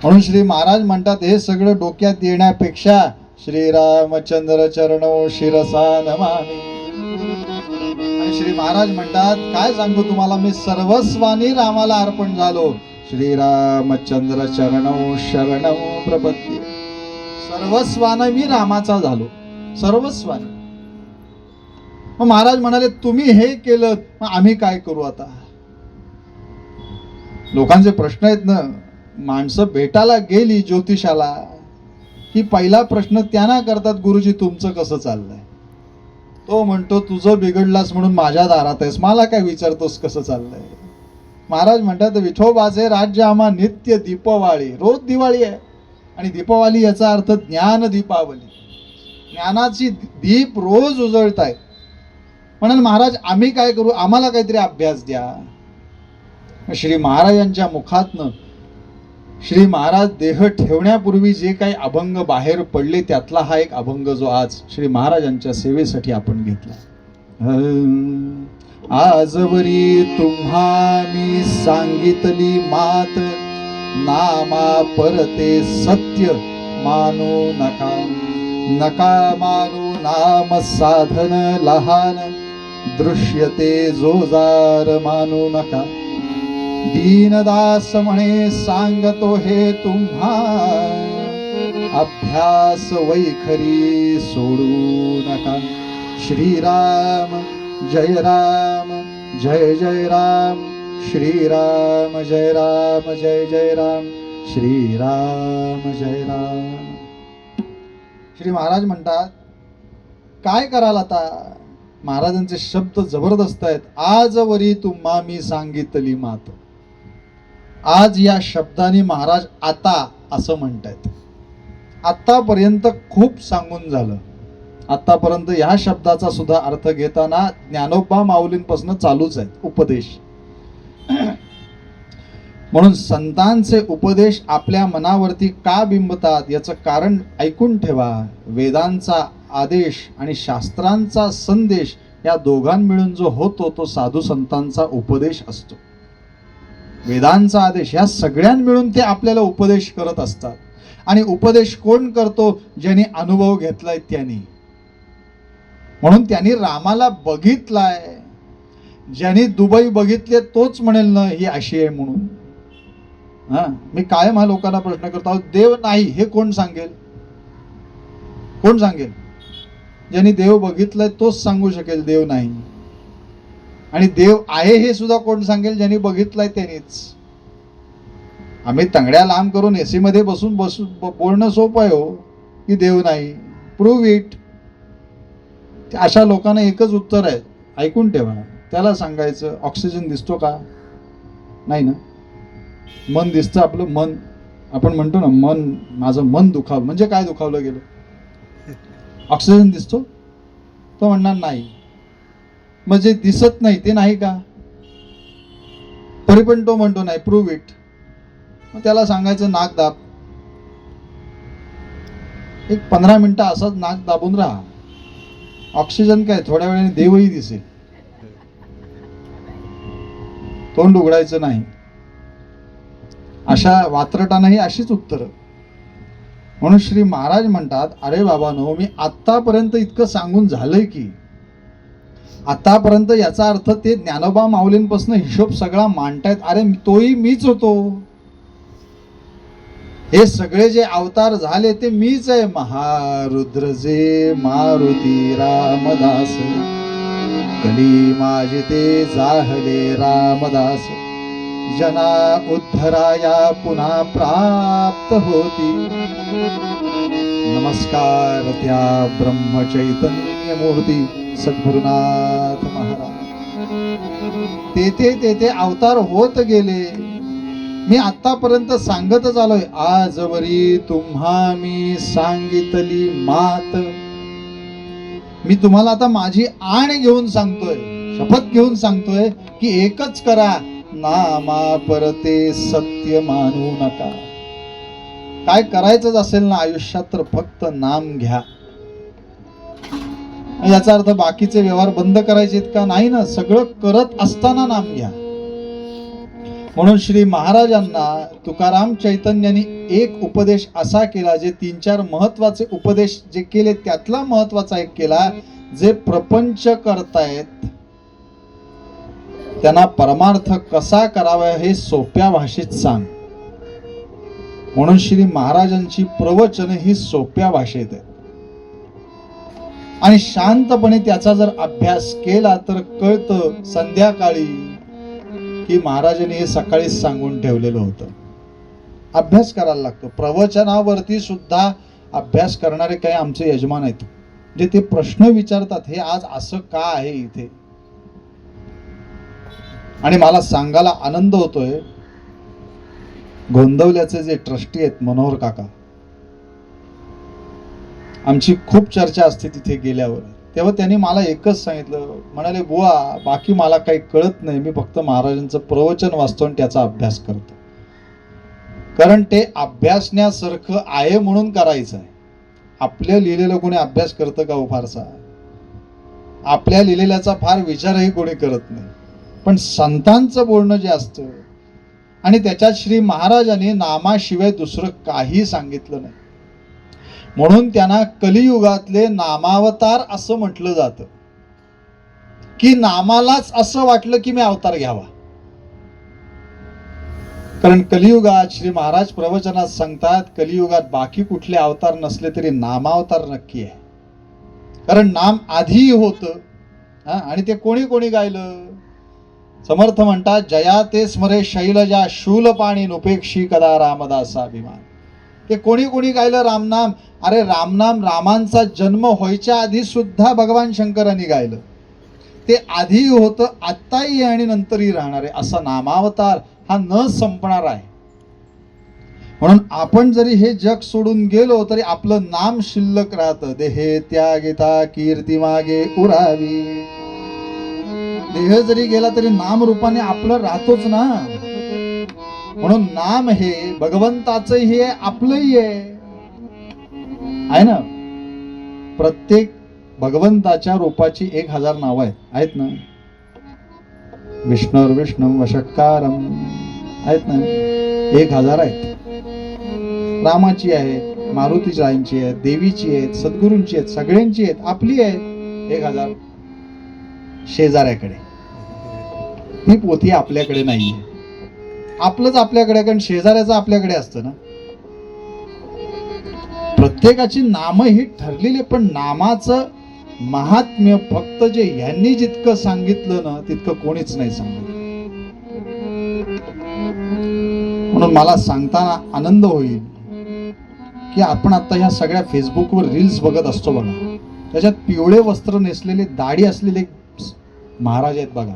म्हणून श्री महाराज म्हणतात हे सगळं डोक्यात येण्यापेक्षा श्रीरामचंद्र चरणो शिरसा नमामि. आणि श्री महाराज म्हणतात काय सांगू तुम्हाला, मी सर्वस्वानी रामाला अर्पण झालो. श्रीरामचंद्र चरणो शरणो प्रपद्ये. सर्वस्वानं मी रामाचा झालो. सर्वस्वानी. मग महाराज म्हणाले तुम्ही हे केलं, मग आम्ही काय करू आता. लोकांचे प्रश्न आहेत ना. माणसं भेटायला गेली ज्योतिषाला की पहिला प्रश्न त्यांना करतात गुरुजी तुमचं कसं चाललंय. तो म्हणतो तुझं बिघडलास म्हणून माझ्या दारात आहेस, मला काय विचारतोस कसं चाललंय. महाराज म्हणतात विठोबाचे राज्य आम्हा नित्य दीपवाळी. रोज दिवाळी आहे आणि दीपावली याचा अर्थ ज्ञान दीपावली. ज्ञानाची दीप रोज उजळत आहेत. म्हणाल महाराज आम्ही काय करू, आम्हाला काहीतरी अभ्यास द्या. श्री महाराजांच्या मुखातनं श्री महाराज देह ठेवण्यापूर्वी जे काही अभंग बाहेर पडले त्यातला हा एक अभंग जो आज श्री महाराजांच्या सेवेसाठी आपण घेतला. आजवरी तुम्हा मी सांगितली मात, नामा परते सत्य मानू नका. नका मानू नाम साधन लहान, दृश्यते जोजार मानू नका. दीनदास म्हणे सांगतो हे तुम्हा, अभ्यास वैखरी सोडू नका. श्रीराम जय राम जय जय राम. श्रीराम जय राम जय जय राम. श्रीराम जय राम. श्री महाराज म्हणतात काय कराल आता. महाराजांचे शब्द जबरदस्त आहेत. आजवरी तुम्हा मी सांगितली मात. आज या शब्दाने महाराज आता असं म्हणतायत. आतापर्यंत खूप सांगून झालं. आतापर्यंत या शब्दाचा सुद्धा अर्थ घेताना ज्ञानोबा माऊलींपासून चालूच आहे उपदेश. म्हणून संतांचे उपदेश आपल्या मनावरती का बिंबतात याचं कारण ऐकून ठेवा. वेदांचा आदेश आणि शास्त्रांचा संदेश या दोघां मिळून जो होतो तो साधू संतांचा उपदेश असतो. वेदांचा आदेश या सगळ्यां मिळून ते आपल्याला उपदेश करत असतात. आणि उपदेश कोण करतो, ज्यांनी अनुभव घेतलाय त्यांनी. म्हणून त्यांनी रामाला बघितलाय. ज्यांनी दुबई बघितले तोच म्हणेल ना ही अशी आहे म्हणून. मी कायम हा लोकांना प्रश्न करतो देव नाही हे कोण सांगेल. कोण सांगेल. ज्यांनी देव बघितलाय तोच सांगू शकेल देव नाही. आणि देव आहे हे सुद्धा कोण सांगेल, ज्यांनी बघितलंय त्यांनीच. आम्ही तंगड्या लांब करून एसी मध्ये बसून बोलणं सोपं आहे हो. की देव नाही? Prove it. अशा लोकांना एकच उत्तर आहे, ऐकून ठेवा. त्याला सांगायचं ऑक्सिजन दिसतो का? नाही ना. मन दिसतं आपलं मन. आपण म्हणतो ना मन, माझं मन दुखावलं. म्हणजे काय दुखावलं गेलं? ऑक्सिजन दिसतो? तो म्हणणार नाही. मग जे दिसत नाही ते नाही का? तरी पण तो म्हणतो नाही. Prove it. मग त्याला सांगायचं नाक दाब. एक 15 मिनिटं असंच नाक दाबून राहा. ऑक्सिजन काय, थोड्या वेळाने देवही दिसेल. तोंड उघडायचं नाही. अशा वात्रटांनाही अशीच उत्तरं. म्हणून श्री महाराज म्हणतात, अरे बाबांनो, मी आतापर्यंत इतकं सांगून झालंय की आतापर्यंत याचा अर्थ ते ज्ञानोबा माऊलींपासून हिशोब सगळा मांडतायत. अरे तोही मीच होतो. हे सगळे जे अवतार झाले ते मीच आहे. महारुद्र जे मारुती रामदास, कली माझे ते जाहले रामदास, जना उद्धराया पुन्हा प्राप्त होती. नमस्कार त्या ब्रह्मचैतन्य मूर्ती सद्गुरुनाथ महाराज. तेथे अवतार होत गेले. मी आतापर्यंत सांगतच आलोय. आजवरी तुम्हा मी सांगितली मात. मी तुम्हाला आता माझी आण घेऊन सांगतोय, शपथ घेऊन सांगतोय की एकच करा, नामा परते सत्य मानू नका. काय करायचंच असेल ना आयुष्यात तर फक्त नाम घ्या. याचा अर्थ बाकीचे व्यवहार बंद करायचे का? नाही ना. सगळं करत असताना नाम घ्या. म्हणून श्री महाराजांना तुकाराम चैतन्यांनी एक उपदेश असा केला, जे 3-4 महत्वाचे उपदेश जे केले त्यातला महत्वाचा एक केला, जे प्रपंच करतायत त्यांना परमार्थ कसा करावा हे सोप्या भाषेत सांग. म्हणून श्री महाराजांची प्रवचन ही सोप्या भाषेत आहेत. आणि शांतपणे त्याचा जर अभ्यास केला तर कळतं संध्याकाळी की महाराजांनी हे सकाळीच सांगून ठेवलेलं होतं. अभ्यास करायला लागतो. प्रवचनावरती सुद्धा अभ्यास करणारे काही आमचे यजमान आहेत, जे ते प्रश्न विचारतात, हे आज असं का आहे इथे. आणि मला सांगायला आनंद होतोय, गोंदवल्याचे जे ट्रस्टी आहेत मनोहर काका, आमची खूप चर्चा असते तिथे गेल्यावर. तेव्हा त्यांनी मला एकच सांगितलं, म्हणाले बुवा बाकी मला काही कळत नाही, मी फक्त महाराजांचं प्रवचन वाचतो आणि त्याचा अभ्यास करतो. कारण ते अभ्यासण्यासारखं आहे म्हणून करायचं आहे. आपल्या लिहिलेलं कोणी अभ्यास करतं का हो फारसा? आपल्या लिहिलेल्याचा फार विचारही कोणी करत नाही. पण संतांचं बोलणं जे असतं, आणि त्याच्यात श्री महाराजांनी नामाशिवाय दुसरं काही सांगितलं नाही. म्हणून त्यांना कलियुगातले नामावतार असं म्हटलं जातं, की नामालाच असं वाटलं की मी अवतार घ्यावा. कारण कलियुगात श्री महाराज प्रवचनात सांगतात, कलियुगात बाकी कुठले अवतार नसले तरी नामावतार नक्की आहे. कारण नाम आधी होतं आणि ते कोणी कोणी गायलं. समर्थ म्हणतात, जया ते स्मरे शैलजा शूलपाणी नुपेक्षी कदा रामदासा अभिमान. ते कोणी कोणी गायलं रामनाम. अरे रामनाम रामांचा जन्म व्हायच्या आधी सुद्धा भगवान शंकरांनी गायलं. ते आधी होतं, आत्ताही आणि नंतरही राहणार आहे. असा नामावतार हा न संपणार आहे. म्हणून आपण जरी हे जग सोडून गेलो तरी आपलं नाम शिल्लक राहतं. देहे त्यागिता कीर्ती मागे उरावी. देह जरी गेला तरी नाम रूपाने आपलं राहतोच ना. म्हणून नाम हे भगवंताचंही आहे, आपलंही आहे ना. प्रत्येक भगवंताच्या रूपाची 1000 नावं आहेत ना. विष्णुर विष्णू वषट्कारम आहेत ना, 1000 आहेत. रामाची आहे, मारुतीची आहेत, देवीची आहेत, सद्गुरूंची आहेत, सगळ्यांची आहेत, आपली आहेत 1000. शेजाऱ्याकडे ती पोथी आपल्याकडे नाहीये. आपलंच आपल्याकडे, कारण शेजाऱ्याचं आपल्याकडे असतं ना. प्रत्येकाची नाम ही ठरलेली, पण नामाचं महात्म्य फक्त जे ह्यांनी जितकं सांगितलं ना तितकं कोणीच नाही सांगितलं. म्हणून मला सांगताना आनंद होईल की आपण आता ह्या सगळ्या फेसबुकवर रील्स बघत असतो बघा, त्याच्यात पिवळे वस्त्र नेसलेले, दाढी असलेले महाराज आहेत बघा,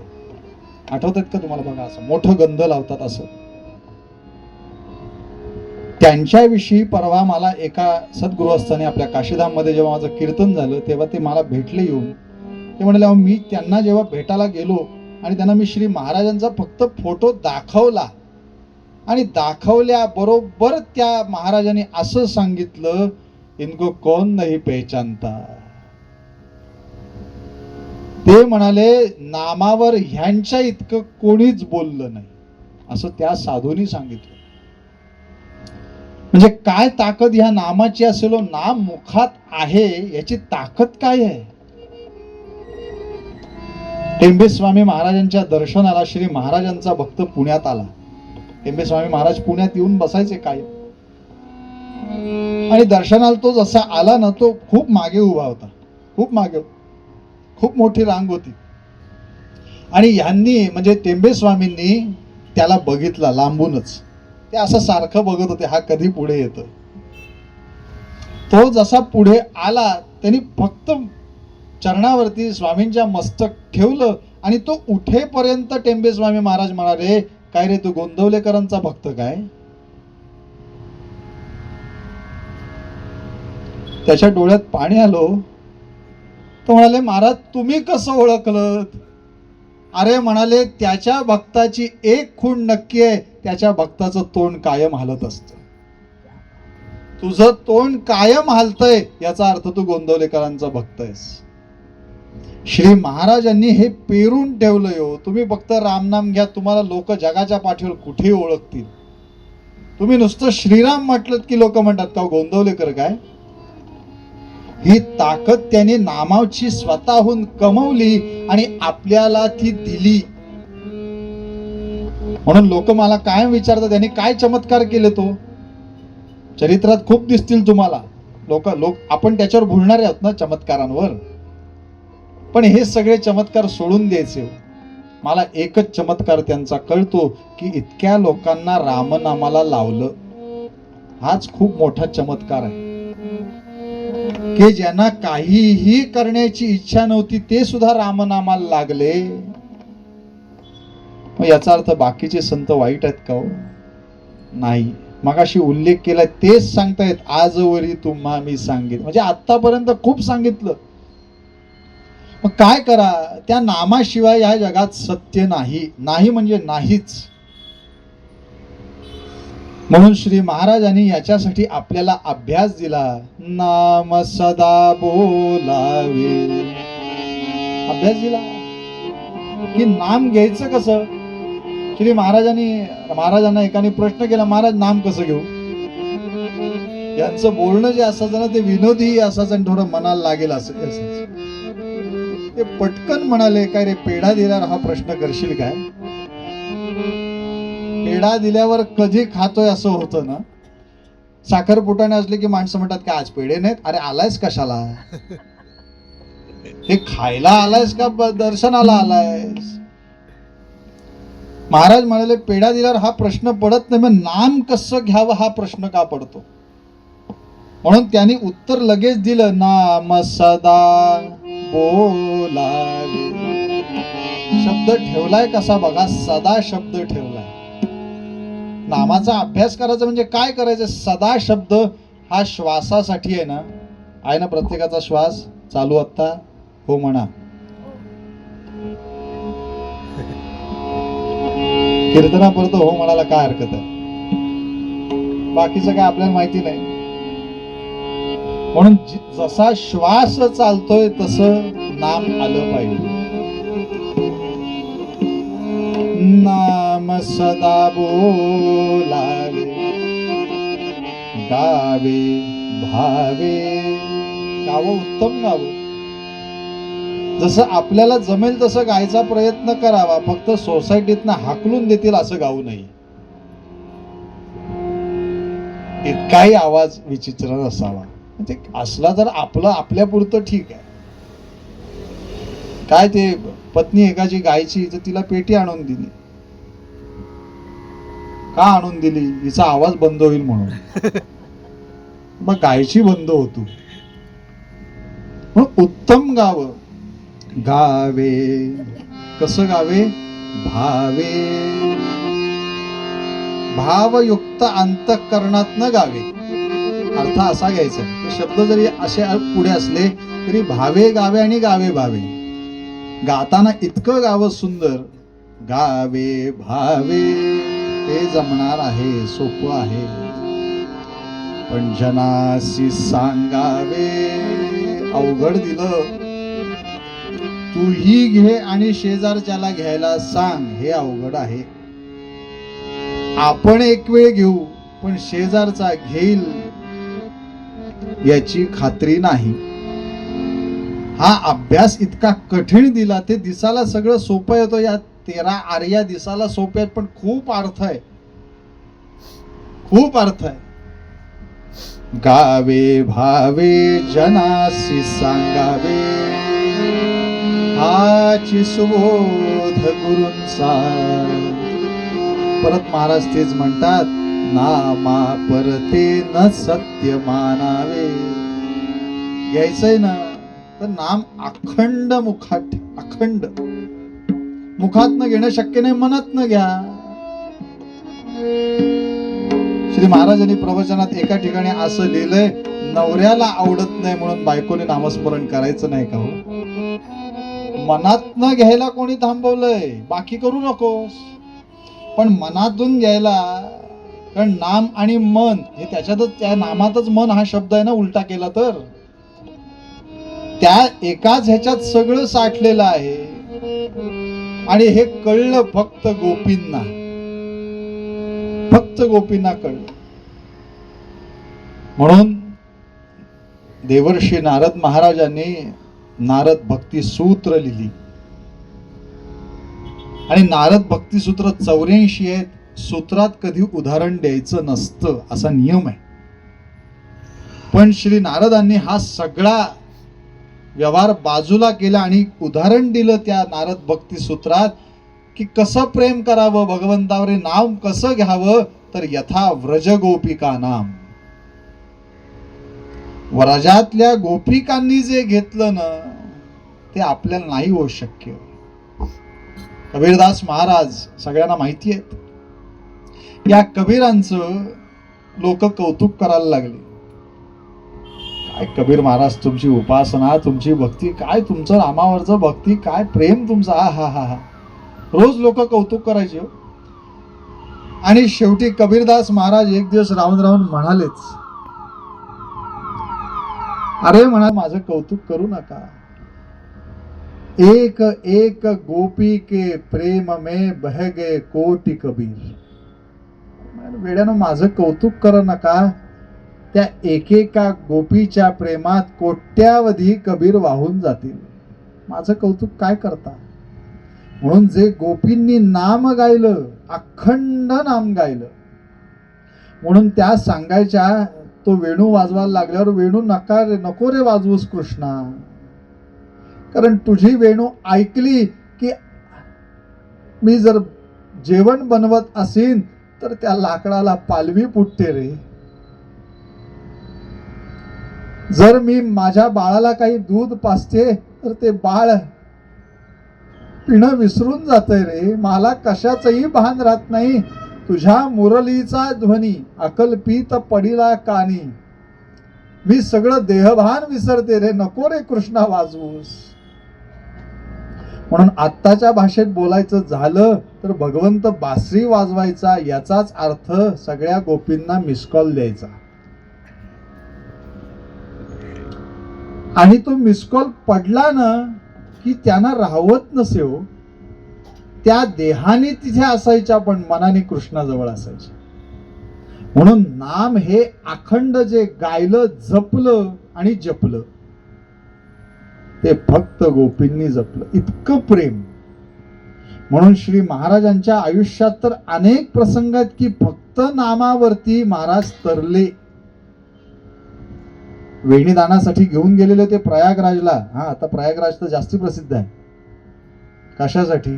आठवतात का तुम्हाला? बघा, असं मोठं गंध लावतात असं. त्यांच्याविषयी परवा मला एका सद्गृहस्थाने आपल्या काशीधाम मध्ये जेव्हा माझं कीर्तन झालं तेव्हा ते मला भेटले येऊन. ते म्हणाले, मी त्यांना जेव्हा भेटायला गेलो आणि त्यांना मी श्री महाराजांचा फक्त फोटो दाखवला आणि दाखवल्याबरोबर त्या महाराजांनी असं सांगितलं, इनको कौन नहीं पहचानता. ते म्हणाले, नामावर ह्यांच्या इतकं कोणीच बोललं नाही, असं त्या साधूंनी सांगितलं. म्हणजे काय ताकद ह्या नामाची असेल, नाम मुखात आहे याची ताकद काय आहे. टेंबे स्वामी महाराजांच्या दर्शनाला श्री महाराजांचा भक्त पुण्यात आला. टेंबे स्वामी महाराज पुण्यात येऊन बसायचे काय, आणि दर्शनाला तो जसा आला ना, तो खूप मागे उभा होता, खूप मागे, खूप मोठी रांग होती. आणि ह्यांनी म्हणजे टेंबे स्वामींनी त्याला बघितला लांबूनच. ते असं सारखं बघत होते, हा कधी पुढे येतो. तो जसा पुढे आला त्यांनी फक्त चरणावरती स्वामींच्या मस्तक ठेवलं आणि तो उठेपर्यंत टेंबे स्वामी महाराज म्हणाले, काय रे तू गोंदवलेकरांचा भक्त काय? त्याच्या डोळ्यात पाणी आलो. तो म्हणाले, महाराज तुम्ही कसं ओळखलं? अरे म्हणाले, त्याच्या भक्ताची एक खूण नक्की आहे, त्याच्या भक्ताचं तोंड कायम हलत असतं. तुझं तोंड कायम हलतंय याचा अर्थ तू गोंदवलेकरांचा भक्त आहेस. श्री महाराजांनी हे पेरून ठेवलं हो. तुम्ही फक्त रामनाम घ्या, तुम्हाला लोक जगाच्या पाठीवर कुठेही ओळखतील. तुम्ही नुसतं श्रीराम म्हटलं की लोक म्हणतात का गोंदवलेकर काय? ही ताकद त्याने नामाची स्वतःहून कमवली आणि आपल्याला ती दिली. म्हणून लोक मला काय विचारतात, त्यांनी काय चमत्कार केले? तो चरित्रात खूप दिसतील तुम्हाला लोक आपण त्याच्यावर भुलणारे आहोत ना चमत्कारांवर. पण हे सगळे चमत्कार सोडून द्यायचे. मला एकच चमत्कार त्यांचा कळतो की इतक्या लोकांना रामनामाला लावलं. हाच खूप मोठा चमत्कार आहे की ज्यांना काहीही करण्याची इच्छा नव्हती ते सुद्धा रामनामाला लागले. याचा अर्थ बाकीचे संत वाईट आहेत का हो? नाही. मगाशी उल्लेख केला तेच सांगतायत, आजवरी तुम्हा मी सांगितलं. म्हणजे आतापर्यंत खूप सांगितलं. मग काय करा, त्या नामाशिवाय या जगात सत्य नाही. नाही म्हणजे नाहीच. म्हणून श्री महाराजांनी याच्यासाठी आपल्याला अभ्यास दिला. नाम सदा बोलावे. अभ्यास दिला की नाम घ्यायचं कसं. श्री महाराजांना एकाने प्रश्न केला, महाराज नाम कसं घेऊ? यांचं बोलणं जे असायचं ना ते विनोदी असायचं आणि थोडं मनाला लागेल असं असायचं. ते पटकन म्हणाले, काय रे पेढा दिल्यावर हा प्रश्न करशील काय? पेढा दिल्यावर कधी खातोय असं होतं ना. साखरपुटाने असले की माणसं म्हणतात काय आज पेढे नाहीत? अरे आलायस कशाला? हे खायला आलायस का दर्शनाला आलायस? महाराज म्हणाले पेढा दिल्यावर हा प्रश्न पडत नाही, मग नाम कसं घ्यावं हा प्रश्न का पडतो? म्हणून त्यांनी उत्तर लगेच दिलं, नाम सदा बोलावे. शब्द ठेवलाय कसा बघा, सदा शब्द ठेवलाय. नामाचा अभ्यास करायचा म्हणजे काय करायचं? सदा शब्द हा श्वासासाठी आहे ना प्रत्येकाचा श्वास चालू आता हो म्हणा. कीर्तनापर्यंत हो म्हणायला काय हरकत आहे? बाकीचं काय आपल्याला माहिती नाही. म्हणून जसा श्वास चालतोय तसं नाम आलं पाहिजे. नाम सदा बोलावे गावे भावे. गावं उत्तम गावं. जसं आपल्याला जमेल तसं गायचा प्रयत्न करावा. फक्त सोसायटीतनं हाकलून देतील असं गाऊ नये. इतकाही आवाज विचित्र नसावा. म्हणजे असला तर आपलं आपल्यापुरतं ठीक आहे. काय ते पत्नी एकाची गायची तर तिला पेटी आणून दिली. का आणून दिली? हिचा आवाज बंद होईल म्हणून. मग गायची बंद होतो. मग उत्तम गावं गावे. कसं गावे? भावे. भावयुक्त अंतःकरणातनं गावे. अर्थ असा घ्यायचा. ते शब्द जरी असे पुढे असले तरी भावे गावे आणि गावे भावे. गाताना इतकं गावं सुंदर. गावे भावे ते जमणार आहे, सोपं आहे. पण जनासी सांगावे अवघड दिलं. तूही घे आणि शेजारच्याला घ्यायला सांग, हे अवघड आहे. आपण एक वेळ घेऊ पण शेजारचा घेईल याची खात्री नाही. हा अभ्यास इतका कठीण दिला. ते दिसायला सगळं सोपं येतो. या 13 आर्या दिसायला सोपे आहेत पण खूप अर्थ आहे, खूप अर्थ आहे. गावे भावे जनासी सांगावे हाची सुबोध गुरूंचा. परत महाराज तेच म्हणतात, नामा परते न सत्य मानावे. घ्यायचंय ना तर नाम अखंड मुखात, अखंड मुखातनं घेणं शक्य नाही, मनातनं घ्या. श्री महाराजांनी प्रवचनात एका ठिकाणी असं लिहिलंय, नवऱ्याला आवडत नाही म्हणून बायकोने नामस्मरण करायचं नाही का हो? मनातनं घ्यायला कोणी थांबवलंय? बाकी करू नकोस, पण मनातून घ्यायला. कारण नाम आणि मन हे त्याच्यातच, त्या नामातच मन हा शब्द आहे ना, उलटा केला तर. त्या एकाच ह्याच्यात सगळं साठलेलं आहे. आणि हे कळलं फक्त गोपींना, फक्त गोपींना कळलं. म्हणून देवर्षी नारद महाराजांनी नारद भक्ती सूत्र लिहिली. आणि नारद भक्ती सूत्र 84 आहेत. सूत्रात कधी उदाहरण द्यायचं नसतं असा नियम आहे. पण श्री नारदांनी हा सगळा व्यवहार बाजूला केला आणि उदाहरण दिलं त्या नारद भक्ती सूत्रात की कसं प्रेम करावं भगवंतावर, नाम कसं घ्यावं. तर यथा व्रज गोपिका नाम. व्रजातल्या गोपिकांनी जे घेतलं ना ते आपल्याला नाही होऊ शक्य. कबीरदास महाराज सगळ्यांना माहिती आहेत. या कबीरांचं लोक कौतुक करायला लागले. काय कबीर महाराज, तुमची उपासना, तुमची भक्ती, काय तुमचं रामावरचं भक्ती, काय प्रेम तुमचं, हा हा हा हा. रोज लोक कौतुक करायचे. आणि शेवटी कबीरदास महाराज एक दिवस राहून राहून म्हणालेच, अरे म्हणा माझं कौतुक करू नका. एक एक गोपी के प्रेम में बह गए कोटि कबीर. वेड्यानं माझं कौतुक करू नका. त्या एकेका गोपीच्या प्रेमात कोट्यावधी कबीर वाहून जातील. माझं कौतुक काय करता. म्हणून जे गोपींनी नाम गायलं, अखंड नाम गायलं, म्हणून त्या सांगायच्या, तो वेणू वाजवायला लागल्यावर, वेणू नको रे वाजवूस कृष्णा, कारण तुझी वेणू ऐकली की मी जर जेवण बनवत असेन तर त्या लाकडाला पालवी फुटते रे. जर मी माझ्या बाळाला काही दूध पाजते तर ते बाळ पिणं विसरून जातंय रे. मला कशाचंही भान राहत नाही. तुझ्या मुरलीचा ध्वनी अकल्पित पडिला कानी. मी सगळं देहभान विसरते रे. नको रे कृष्णा वाजवूस. म्हणून आत्ताच्या भाषेत बोलायचं झालं तर भगवंत बासरी वाजवायचा याचाच अर्थ सगळ्या गोपींना मिसकॉल द्यायचा. आणि तो मिसकॉल पडला ना की त्यांना राहवत नसे हो. त्या देहाने तिथे असायच्या पण मनाने कृष्णाजवळ असायच्या. म्हणून नाम हे अखंड जे गायलं, जपलं आणि जपलं ते फक्त गोपींनी जपलं. इतकं प्रेम. म्हणून श्री महाराजांच्या आयुष्यात तर अनेक प्रसंग आहेत की फक्त नामावरती महाराज तरले. वेणीदानासाठी घेऊन गेलेले ते प्रयागराजला. हा, आता प्रयागराज तर जास्ती प्रसिद्ध आहे. कशासाठी?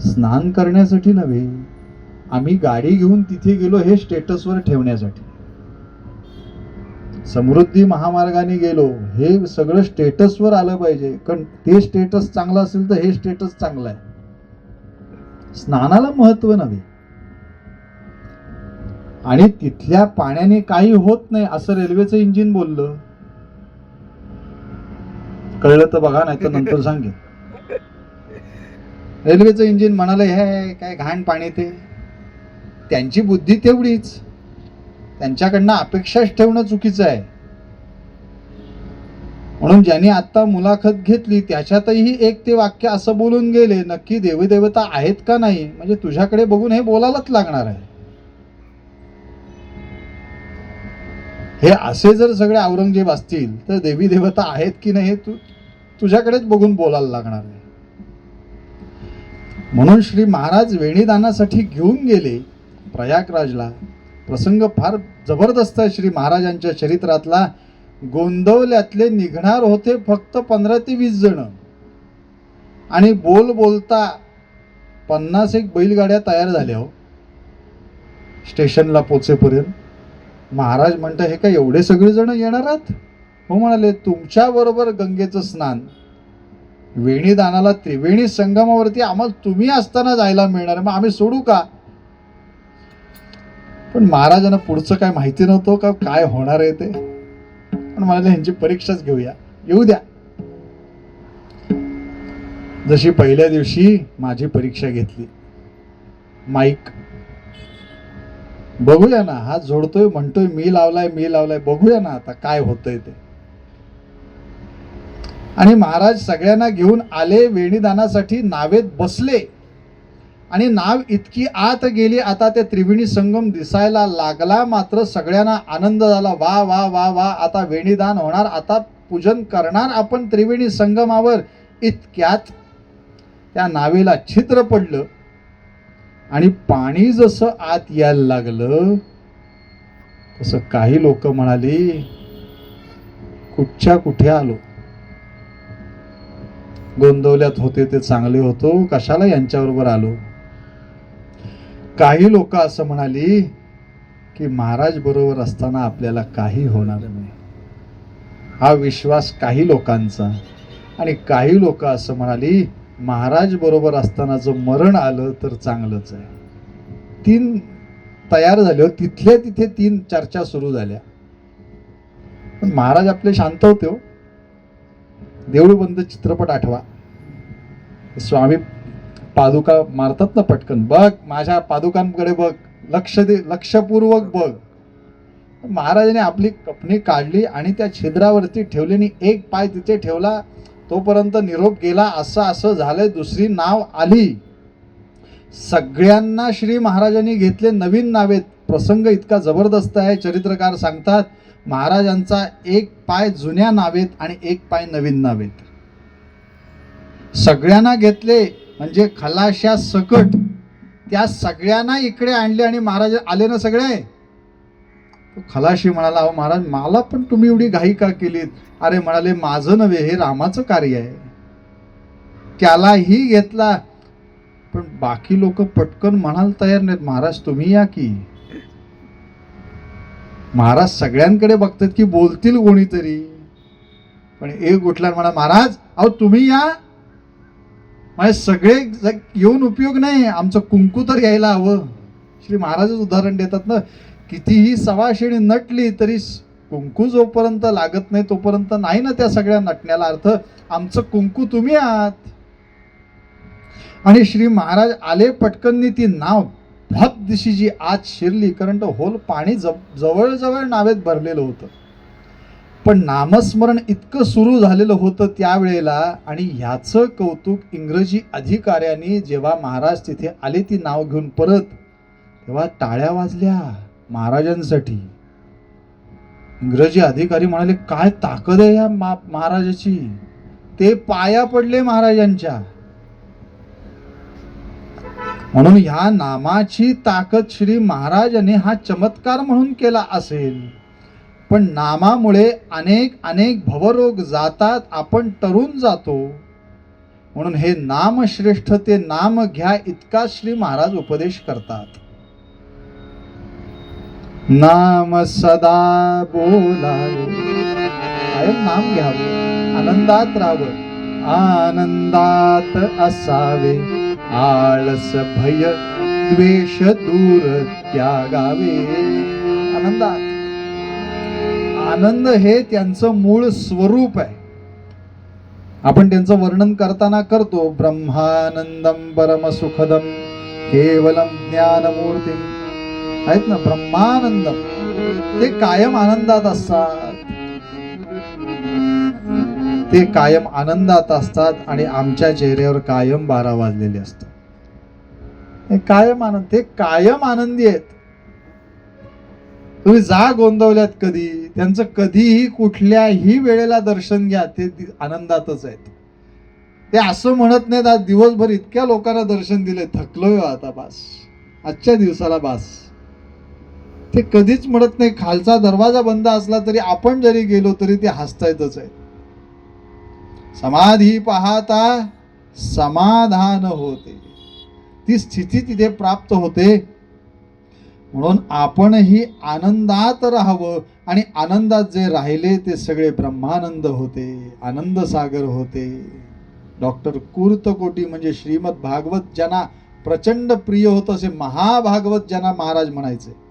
स्नान करण्यासाठी नव्हे. आम्ही गाडी घेऊन तिथे गेलो हे स्टेटसवर ठेवण्यासाठी. समृद्धी महामार्गाने गेलो, हे सगळं स्टेटसवर आलं पाहिजे. कारण ते स्टेटस चांगलं असेल तर हे स्टेटस चांगलं आहे. स्नानाला महत्व नव्हे. आणि तिथल्या पाण्याने काही होत नाही असं रेल्वेचं इंजिन बोललं. कळलं तर बघा, नाही तर नंतर सांगेन. रेल्वेचं इंजिन म्हणाले हे काय घाण पाणी. ते त्यांची बुद्धी तेवढीच, त्यांच्याकडनं अपेक्षाच ठेवणं चुकीचं आहे. म्हणून ज्यांनी आता मुलाखत घेतली त्याच्यातही एक ते वाक्य असं बोलून गेले, नक्की देवदेवता आहेत का नाही, म्हणजे तुझ्याकडे बघून हे बोलायलाच लागणार आहे. हे असे जर सगळे औरंगजेब असतील तर देवी देवता आहेत की नाही हे तुझ्याकडेच बघून बोलायला लागणार आहे. म्हणून श्री महाराज वेणीदानासाठी घेऊन गेले प्रयागराजला. प्रसंग फार जबरदस्त आहे श्री महाराजांच्या चरित्रातला. गोंदवल्यातले निघणार होते फक्त 15 ते 20 जण, आणि बोलता 50 बैलगाड्या तयार झाल्या हो स्टेशनला पोचेपर्यंत. महाराज म्हणतात हे काय एवढे सगळे जण येणार आहात? हो म्हणाले, तुमच्या बरोबर गंगेचं स्नान, वेणीदानाला त्रिवेणी संगमावरती आम्हाला तुम्ही असताना जायला मिळणार, मग आम्ही सोडू का? पण महाराजांना पुढचं काय माहिती नव्हतं का काय होणार आहे ते. पण म्हणाले ह्यांची परीक्षाच घेऊया, येऊ द्या. जशी पहिल्या दिवशी माझी परीक्षा घेतली. माईक बघूया ना, हात जोडतोय म्हणतोय मी लावलाय, बघूया ना आता काय होतंय ते. आणि महाराज सगळ्यांना घेऊन आले, वेणीदानासाठी नावेत बसले, आणि नाव इतकी आत गेली आता ते त्रिवेणी संगम दिसायला लागला. मात्र सगळ्यांना आनंद झाला, वा वा वा वा, आता वेणीदान होणार, आता पूजन करणार आपण त्रिवेणी संगमावर. इतक्यात त्या नावेला छिद्र पडलं आणि पाणी जसं आत यायला लागलं तसं काही लोक म्हणाली कुठच्या कुठे आलो. गोंदवल्यात होते ते चांगले होतो, कशाला यांच्याबरोबर आलो. काही लोक असं म्हणाली की महाराज बरोबर असताना आपल्याला काही होणार नाही, हा विश्वास काही लोकांचा. आणि काही लोक असं म्हणाली महाराज बरोबर असताना जर मरण आलं तर चांगलंच आहे. 3 तयार झाले. तिथल्या तिथे 3 चर्चा सुरू झाल्या. पण महाराज आपले शांत होते हो. देऊळ बंद चित्रपट आठवा, स्वामी पादुका मारतात ना पटकन, बघ माझ्या पादुकांकडे बघ, लक्ष दे, लक्षपूर्वक बघ. महाराजांनी आपली कपणी काढली आणि त्या छिद्रावरती ठेवली, एक पाय तिथे ठेवला, तोपर्यंत निरोप गेला. असं झालंय. दुसरी नाव आली, सगळ्यांना श्री महाराजांनी घेतले नवीन नावेत. प्रसंग इतका जबरदस्त आहे, चरित्रकार सांगतात महाराजांचा एक पाय जुन्या नावेत आणि एक पाय नवीन नावेत. सगळ्यांना घेतले म्हणजे खलाशा सकट त्या सगळ्यांना इकडे आणले आणि महाराज आले ना सगळे. खलाशी म्हणाला, अहो महाराज मला पण तुम्ही एवढी घाई का केलीत? अरे म्हणाले माझं नव्हे, हे रामाचं कार्य आहे. त्यालाही घेतला. पण बाकी लोक पटकन म्हणायला तयार नाहीत, महाराज तुम्ही या की. महाराज सगळ्यांकडे बघतात की बोलतील कोणीतरी. पण एक उठला म्हणा, महाराज अहो तुम्ही या. म्हणजे सगळे येऊन उपयोग नाही, आमचं कुंकू तर यायला हवं. श्री महाराजच उदाहरण देतात ना, कितीही सवाशिणी नटली तरी कुंकू जोपर्यंत लागत नाही तोपर्यंत नाही ना त्या सगळ्या नटण्याला अर्थ. आमचं कुंकू तुम्ही आहात. आणि श्री महाराज आले पटकन, ती नाव भप दिशी आत शिरली, कारण तो होल पाणी जवळजवळ नावेत भरलेलं होतं. पण नामस्मरण इतकं सुरू झालेलं होतं त्यावेळेला. आणि ह्याचं कौतुक इंग्रजी अधिकाऱ्यांनी जेव्हा महाराज तिथे आले ती नाव घेऊन परत, तेव्हा टाळ्या वाजल्या महाराजांसाठी. इंग्रजी अधिकारी म्हणाले काय ताकद आहे या महाराजाची. ते पाया पडले महाराजांच्या. म्हणून ह्या नामाची ताकद श्री महाराजांनी हा चमत्कार म्हणून केला असेल. पण नामामुळे अनेक भवरोग जातात, आपण टरून जातो. म्हणून हे नाम श्रेष्ठ, ते नाम घ्या, इतका श्री महाराज उपदेश करतात. नाम सदा बोलावे, कायम नाम घ्यावे, आनंदात राहावं, आनंदात असावे, आळस भय द्वेष दूर त्यागावे. आनंदात, आनंद हे त्यांचं मूळ स्वरूप आहे. आपण त्यांचं वर्णन करताना करतो, ब्रह्मानंदम परम सुखदम केवलम ज्ञानमूर्ती. आहेत ना, ब्रह्मानंदम, ते कायम आनंदात असतात, ते कायम आनंदात असतात आणि आमच्या चेहऱ्यावर कायम 12 वाजलेले असतात. ते कायम आनंद, ते कायम आनंदी आहेत. तुम्ही जा गोंदवल्यात कधी, त्यांचं कधीही कुठल्याही वेळेला दर्शन घ्या, ते आनंदातच आहेत. ते असं म्हणत नाहीत आज दिवसभर इतक्या लोकांना दर्शन दिले, थकलोय आता बास, आजच्या दिवसाला बास. ते कधीच म्हणत नाही. खालचा दरवाजा बंद असला तरी आपण जरी गेलो तरी ते हसतायतच आहे. समाधी पाहता समाधान होते, ती स्थिती तिथे प्राप्त होते. म्हणून आपणही आनंदात राहावं आणि आनंदात जे राहिले ते सगळे ब्रह्मानंद होते, आनंद सागर होते. डॉक्टर कुर्तकोटी म्हणजे श्रीमद भागवत ज्यांना प्रचंड प्रिय होत असे महाभागवत ज्यांना महाराज म्हणायचे,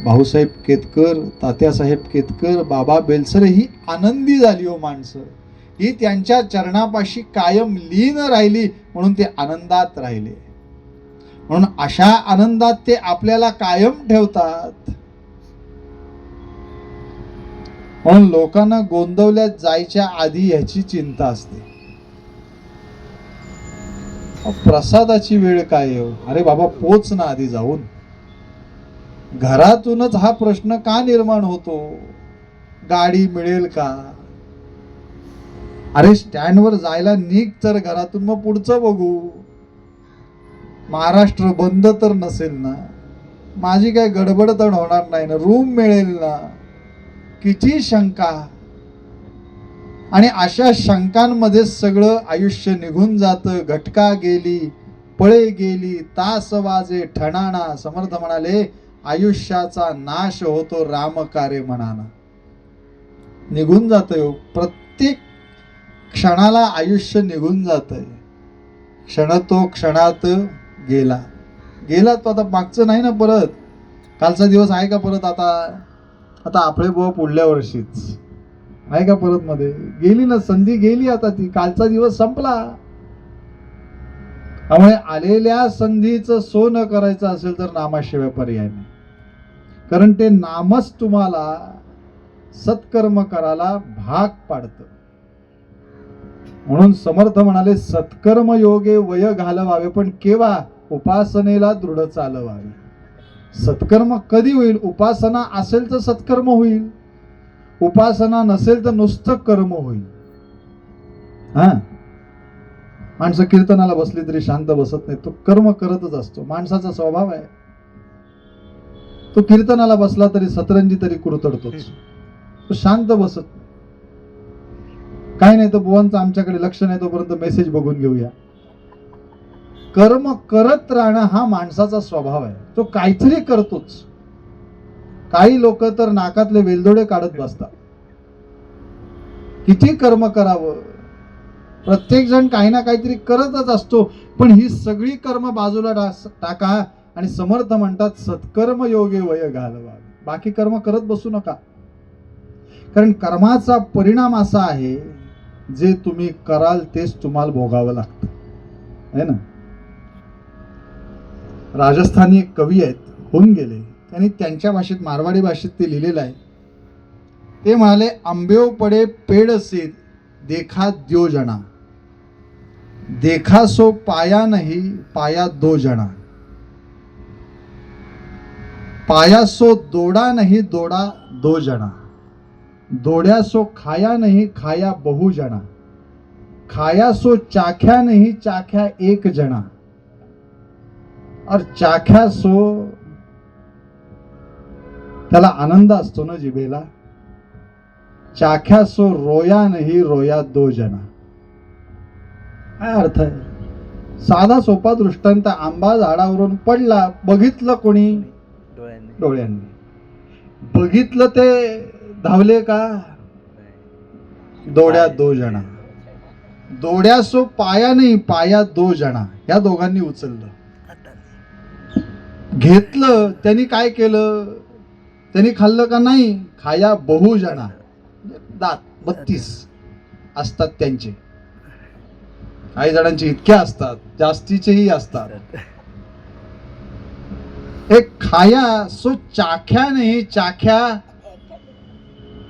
भाऊसाहेब केतकर, तात्यासाहेब केतकर, बाबा बेलसरे ही आनंदी झाली हो माणसं. ही त्यांच्या चरणापाशी कायम लीन राहिली म्हणून ते आनंदात राहिले. म्हणून अशा आनंदात ते आपल्याला कायम ठेवतात. म्हणून लोकांना गोंदवल्यात जायच्या आधी ह्याची चिंता असते, प्रसादाची वेळ काय हो. अरे बाबा पोच ना आधी जाऊन. घरातूनच हा प्रश्न का निर्माण होतो, गाडी मिळेल का. अरे स्टँडवर जायला निघ तर घरातून, मग पुढचं बघू. महाराष्ट्र बंद तर नसेल ना, माझी काय गडबड तर होणार नाही ना, रूम मिळेल ना. किती शंका, आणि अशा शंकांमध्ये सगळं आयुष्य निघून जातं. घटका गेली, पळे गेली, तास वाजे ठणाणा. समर्थ म्हणाले, आयुष्याचा नाश होतो रामकार्य म्हणाना. निघून जातंय, प्रत्येक क्षणाला आयुष्य निघून जातंय. क्षण तो क्षणात गेला, गेला तो आता मागचं नाही ना परत. कालचा दिवस आहे का परत. आता आपले बुवा पुढल्या वर्षीच आहे का परत. मध्ये गेली ना संधी, गेली आता ती. कालचा दिवस संपला. त्यामुळे आलेल्या संधीचं सोनं करायचं असेल तर नामाशिवाय पर्याय नाही. कारण ते नामच तुम्हाला सत्कर्म करायला भाग पाडतं. म्हणून समर्थ म्हणाले, सत्कर्म योगे वय घालवावे, पण केव्हा. उपासनेला दृढ चालवावे. सत्कर्म कधी होईल. उपासना असेल तर सत्कर्म होईल, उपासना नसेल तर नुसतं कर्म होईल. हा, माणसं कीर्तनाला बसली तरी शांत बसत नाही, तो कर्म करतच असतो. माणसाचा स्वभाव आहे. तो कीर्तनाला बसला तरी सतरंजी तरी कुरतडतोच, तो शांत बसत नाही. काय नाही तर बुवांचं आमच्याकडे लक्ष नाही तोपर्यंत मेसेज बघून घेऊया. कर्म करत राहणं हा माणसाचा स्वभाव आहे. तो काहीतरी करतोच. काही लोक तर नाकातले वेलदोडे काढत बसतात. किती कर्म करावं, प्रत्येक जण काही ना काहीतरी करतच असतो. पण ही सगळी कर्म बाजूला टाका आणि समर्थ म्हणतात सत्कर्म योगे वय घालवावे. बाकी कर्म करत बसू नका. कारण कर्माचा परिणाम असा आहे, जे तुम्ही कराल तेच तुम्हाला भोगावं लागतं, है ना. राजस्थानी एक कवी आहेत, होऊन गेले, त्यांनी त्यांच्या भाषेत, मारवाडी भाषेत ते लिहिलेलं आहे. ते म्हणाले, आंबेव पडे पेड़ से देखा द्यो जना, देखा सो पाया नहीं पाया दो जना, पाया सो दोड़ा नहीं दोड़ा दो जना, दोड्या सो खाया नहीं खाया बहु जना, खाया सो चाख्या नहीं चाख्या एक जना, और चाख्या सो, त्याला आनंद असतो ना जिभेला, चाख्या सो रोया नहीं रोया दो जना. काय अर्थ आहे. साधा सोपा दृष्टांत. आंबा झाडावरून पडला, बघितलं कोणी, डोळ्यांनी बघितलं ते धावले का? दोड्या दो जना, दोड्या सो पाया नाही, पाया दो जना, या दोघांनी उचललं. घेतलं त्यांनी काय केलं? त्यांनी खाल्लं का नाही? खाया बहु जना, दात 32 असतात त्यांचे. काही जणांचे इतके असतात, जास्तीचेही असतात. एक खाया सो चाख्या नाही, चाख्या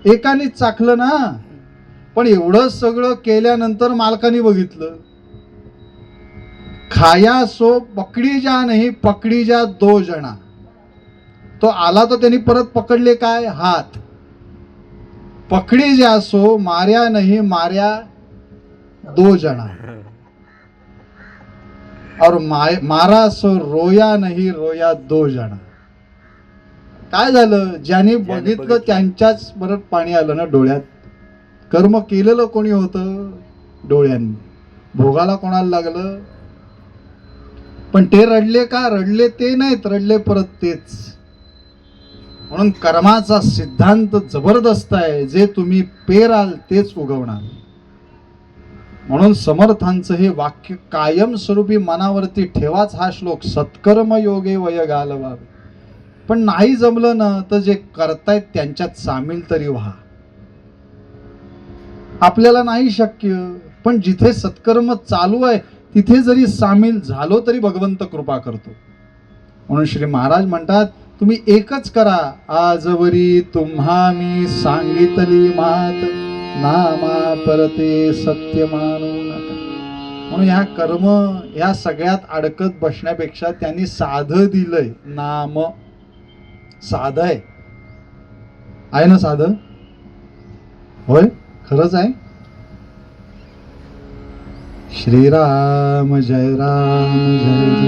एकाने चाखलं ना. पण एवढं सगळं केल्यानंतर मालकाने बघितलं. खाया सो पकडी जा नाही, पकडी जा दो जना. तो आला तो त्यांनी परत पकडले काय? हात. पकडी जा सो मार्या नाही, मार्या दो जना. और मारा सो रोया नाही, रोया दो जना. काय झालं? ज्याने बघितलं त्यांच्याच परत पाणी आलं ना डोळ्यात. कर्म केलेलं कोणी होतं? डोळ्यांनी. भोगाला कोणाला लागलं? पण ते रडले का? रडले ते नाहीत, रडले परत तेच. म्हणून कर्माचा सिद्धांत जबरदस्त आहे. जे तुम्ही पेराल तेच उगवणार. म्हणून समर्थांचं हे वाक्य कायमस्वरूपी मनावरती ठेवाच. हा श्लोक सत्कर्म योगे वय घालवावे. पण नाही जमलं ना तर जे करतायत त्यांच्यात सामील तरी व्हा. आपल्याला नाही शक्य, पण जिथे सत्कर्म चालू आहे तिथे जरी सामील झालो तरी भगवंत कृपा करतो. म्हणून श्री महाराज म्हणतात, तुम्ही एकच करा. आजवरी तुम्हा मी सांगितली मात, नामा परते सत्य मानू नका. म्हणून ह्या कर्म ह्या सगळ्यात अडकत बसण्यापेक्षा त्यांनी साधं दिलंय. नाम साध आहे ना? साधं होय, खरंच आहे. श्रीराम जय राम जय जय,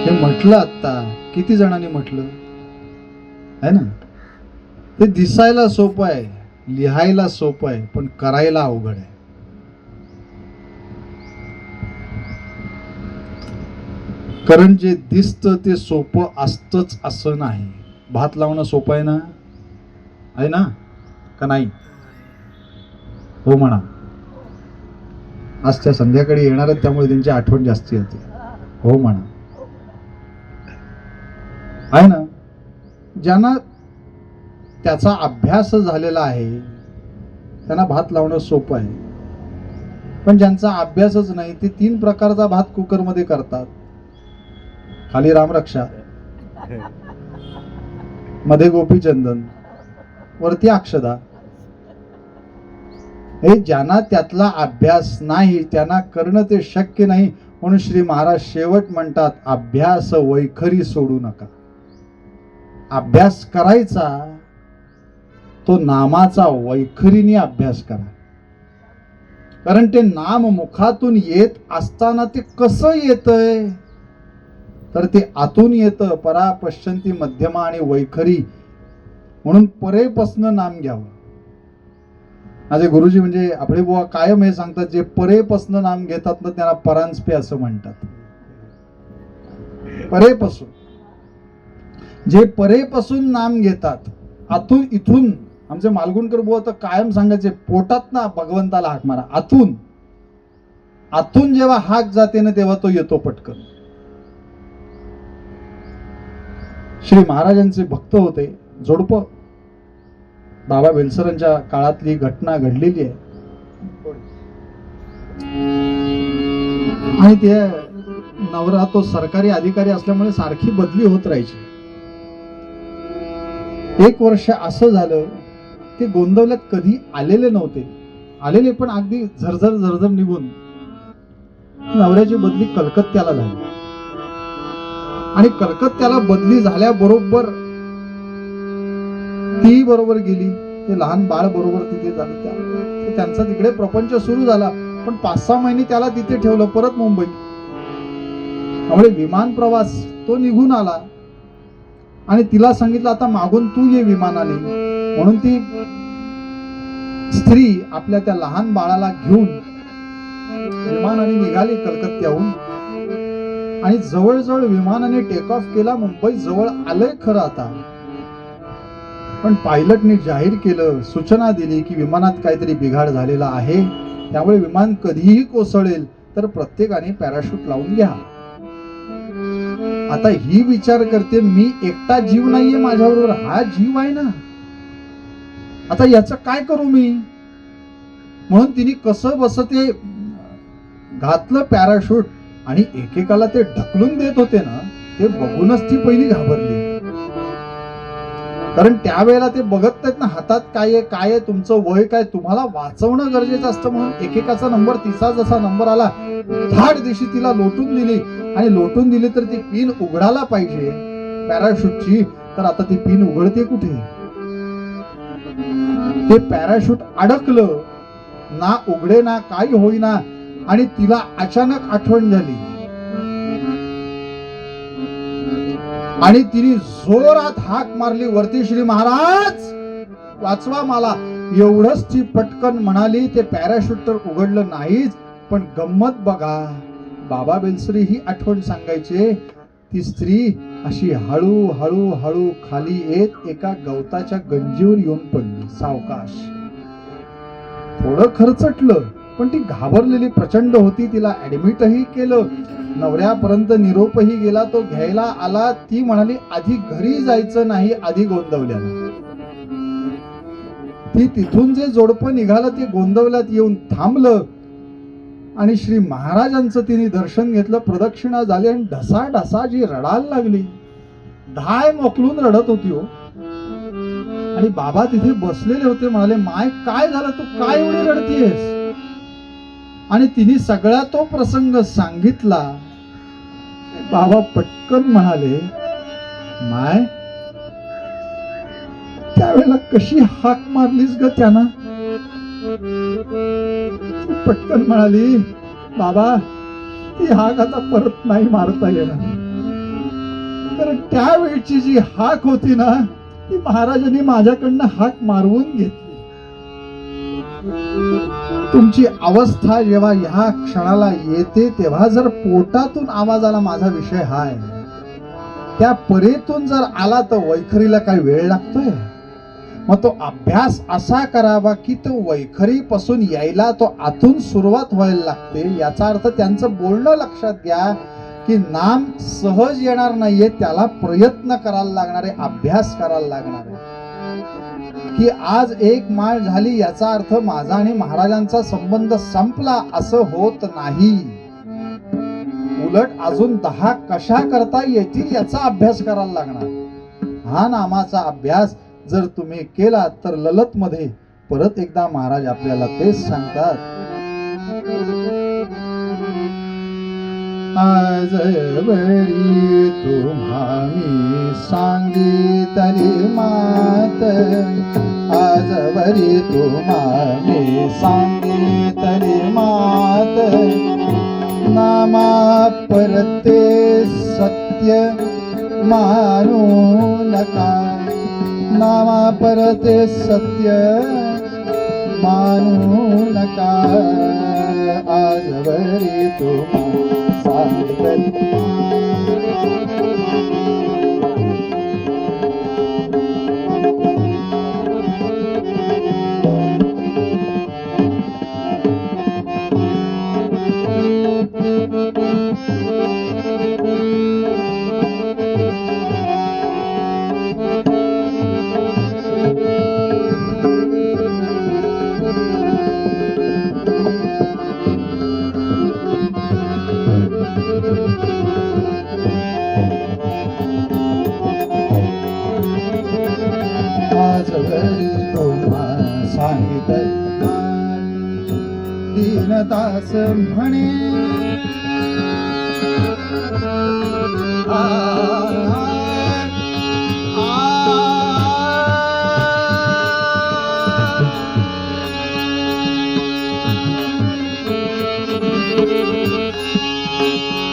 हे म्हटलं आता किती जणांनी म्हटलं आहे ना. ते दिसायला सोपं आहे, लिहायला सोपं आहे, पण करायला अवघड आहे. कारण जे दिसतं ते सोपं असतंच असं नाही. भात लावणं सोपं आहे ना? आहे ना का नाही? हो म्हणा. आज त्या संध्याकाळी येणार आहेत त्यामुळे त्यांची आठवण जास्ती होते. हो म्हणा. आहे ना. ज्यांना त्याचा अभ्यास झालेला आहे त्यांना भात लावणं सोपं आहे. पण ज्यांचा अभ्यासच नाही ते 3 प्रकारचा भात कुकरमध्ये करतात. खाली रामरक्षा, मध्ये गोपीचंदन, वरती अक्षदा. हे ज्यांना त्यातला अभ्यास नाही त्यांना करणं ते शक्य नाही. म्हणून श्री महाराज शेवट म्हणतात, अभ्यास वैखरी सोडू नका. अभ्यास करायचा तो नामाचा वैखरीने अभ्यास करा. कारण ते नाम मुखातून येत असताना ते कसं येतंय तर ते आतून येतं. परा पश्यंती मध्यमा आणि वैखरी. म्हणून परेपासनं नाम घ्यावं. माझे गुरुजी म्हणजे आपले बुवा कायम हे सांगतात, जे परेपासनं नाम घेतात ना त्यांना परांजपे असं म्हणतात. परेपासून, जे परेपासून नाम घेतात, आतून इथून. आमचे मालगुणकर बुवा तर कायम सांगायचे, पोटात ना भगवंताला हाक मारा. आतून आतून जेव्हा हाक जाते ना तेव्हा तो येतो पटकन. श्री महाराजांचे भक्त होते, जोडपं. बाबा बेलसरांच्या काळातली घटना घडलेली आहे. आणि ते नवरा तो सरकारी अधिकारी असल्यामुळे सारखी बदली होत राहायची. 1 वर्ष असं झालं, ते गोंदवल्यात कधी आलेले नव्हते. आलेले पण अगदी झरझर झरझर निघून. नवऱ्याची बदली कलकत्त्याला झाली. आणि कलकत्त्याला बदली झाल्याबरोबर ती बरोबर गेली. ते लहान बाळ बरोबर तिथे झालं. त्यांचा तिकडे प्रपंच सुरू झाला. पण 5-6 महिने त्याला तिथे ठेवलं. परत मुंबई. त्यामुळे विमान प्रवास तो निघून आला. आणि तिला सांगितलं, आता मागून तू ये विमानाने. म्हणून ती स्त्री आपल्या त्या लहान बाळाला घेऊन विमानाने निघाली कलकत्त्याहून. आणि जवळजवळ विमानाने टेक ऑफ केला. मुंबई जवळ आलंय खरं आता, पण पायलटने जाहीर केलं, सूचना दिली की विमानात काहीतरी बिघाड झालेला आहे, त्यामुळे विमान कधीही कोसळेल, तर प्रत्येकाने पॅराशूट लावून घ्या. आता ही विचार करते, मी एकटा जीव नाहीये माझ्याबरोबर, हा जीव आहे ना, आता याचं काय करू मी? म्हणून तिने कसं बस ते घातलं पॅराशूट, आणि एकेकाला ते ढकलून देत होते ना, ते बघूनच ती पहिली घाबरली. कारण त्यावेळेला ते बघत नाहीत ना हातात काय आहे, काय आहे, तुमचं वय काय, तुम्हाला वाचवणं गरजेचं असतं. म्हणून एकेकाचा नंबर, तिचा जसा नंबर आला, धाड दिवशी तिला लोटून दिली, आणि लोटून दिली तर ती पिन उघडायला पाहिजे पॅराशूटची, तर आता ती पिन उघडते कुठे? ते पॅराशूट अडकलं ना, उघडे ना, काही होईना, आणि तिला अचानक आठवण झाली, आणि तिने जोरात हाक मारली वरती, श्री महाराज वाचवा मला. एवढंच ती पटकन म्हणाली. ते पॅराशूट तर उघडलं नाहीच, पण गंमत बघा, बाबा बेलसरी ही आठवण सांगायचे, ती स्त्री अशी हळू हळू हळू खाली येत एका गवताच्या गंजीवर येऊन पडली. सावकाश, थोडं खरचटलं, पण ती घाबरलेली प्रचंड होती. तिला ऍडमिटही केलं, नवऱ्यापर्यंत निरोपही गेला, तो घ्यायला आला. ती म्हणाली, आधी घरी जायचं नाही, आधी गोंदवल्याला. ती तिथून जे जोडपं निघालं ते गोंदवल्यात येऊन थांबलं, आणि श्री महाराजांचं तिने दर्शन घेतलं, प्रदक्षिणा झाली, आणि ढसा ढसा जी रडायला लागली, धाय मोकलून रडत होती हो. आणि बाबा तिथे बसलेले होते, म्हणाले, माय काय झालं, तू काय एवढी रडतीयस? आणि तिने सगळा तो प्रसंग सांगितला. बाबा पटकन म्हणाले, माय त्यावेळेला कशी हाक मारलीस ग त्यांना? पटकन म्हणाली, बाबा ती हाक आता परत नाही मारता येणार, कारण त्यावेळची जी हाक होती ना, ती महाराजांनी माझ्याकडनं हाक मारवून घेतली. तुमची अवस्था जेव्हा ह्या क्षणाला येते, तेव्हा जर पोटातून आवाज आला, माझा विषय हाय, त्या परेतून जर आला, तर वैखरीला काही वेळ लागतोय? मग तो अभ्यास असा करावा की तो वैखरीपासून यायला तो आतून सुरुवात व्हायला लागते. याचा अर्थ त्यांचं बोलणं लक्षात घ्या की नाम सहज येणार नाहीये, त्याला प्रयत्न करायला लागणार आहे, अभ्यास करायला लागणार आहे. की आज एक माळ झाली याचा अर्थ माझा आणि महाराजांचा संबंध संपला असं होत नाही. उलट अजून 10 कशा करता येतील याचा अभ्यास करायला लागणार. हा नामाचा अभ्यास जर तुम्ही केला तर ललत मध्ये परत एकदा महाराज आपल्याला तेच सांगतात, आज बरी तुम्हामी सांगितली मात, आज बरी तुम्हामी सांगितली मात, नामा परते सत्य मानू नका, नामा परते सत्य मानू नका, आज बरी तुम्हा सांगितली. दीनदास म्हणे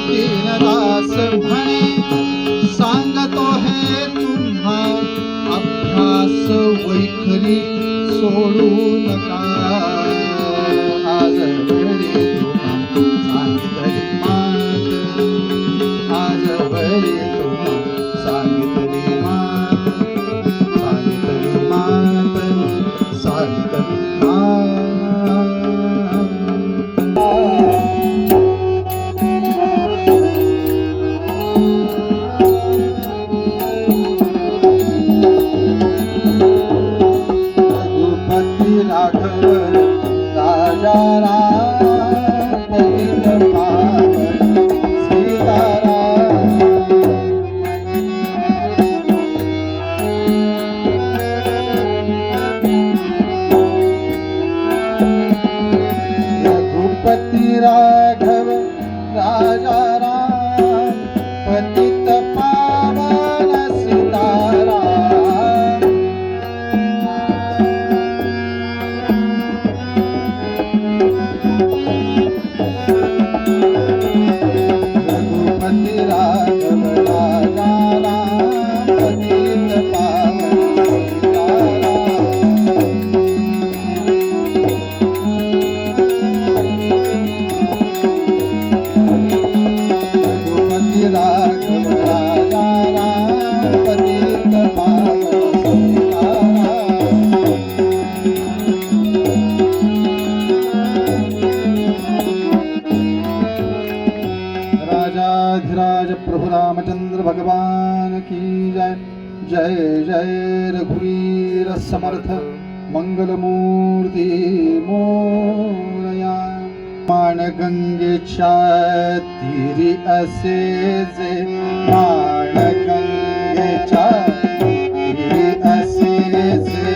दीनदास म्हणे सांगतो हे तुम्हा अभ्यास वैखरी सोडू नका, आज बरी तुम्हा सांगितली मात, राजा राम पतित पावन सीताराम। रघुपति राघव राजा राम पतित पावन सीताराम। रघुपति राघव राजा राम पतित पावन राघव राजा राम पतित पावन राजाधिराज प्रभु रामचंद्र भगवान की जय। जय जय रघुवीर समर्थ मंगल मूर्ति मोरया। मान गंगेच्या तीरी असे जे मान गंगेच्या तीरी असे जे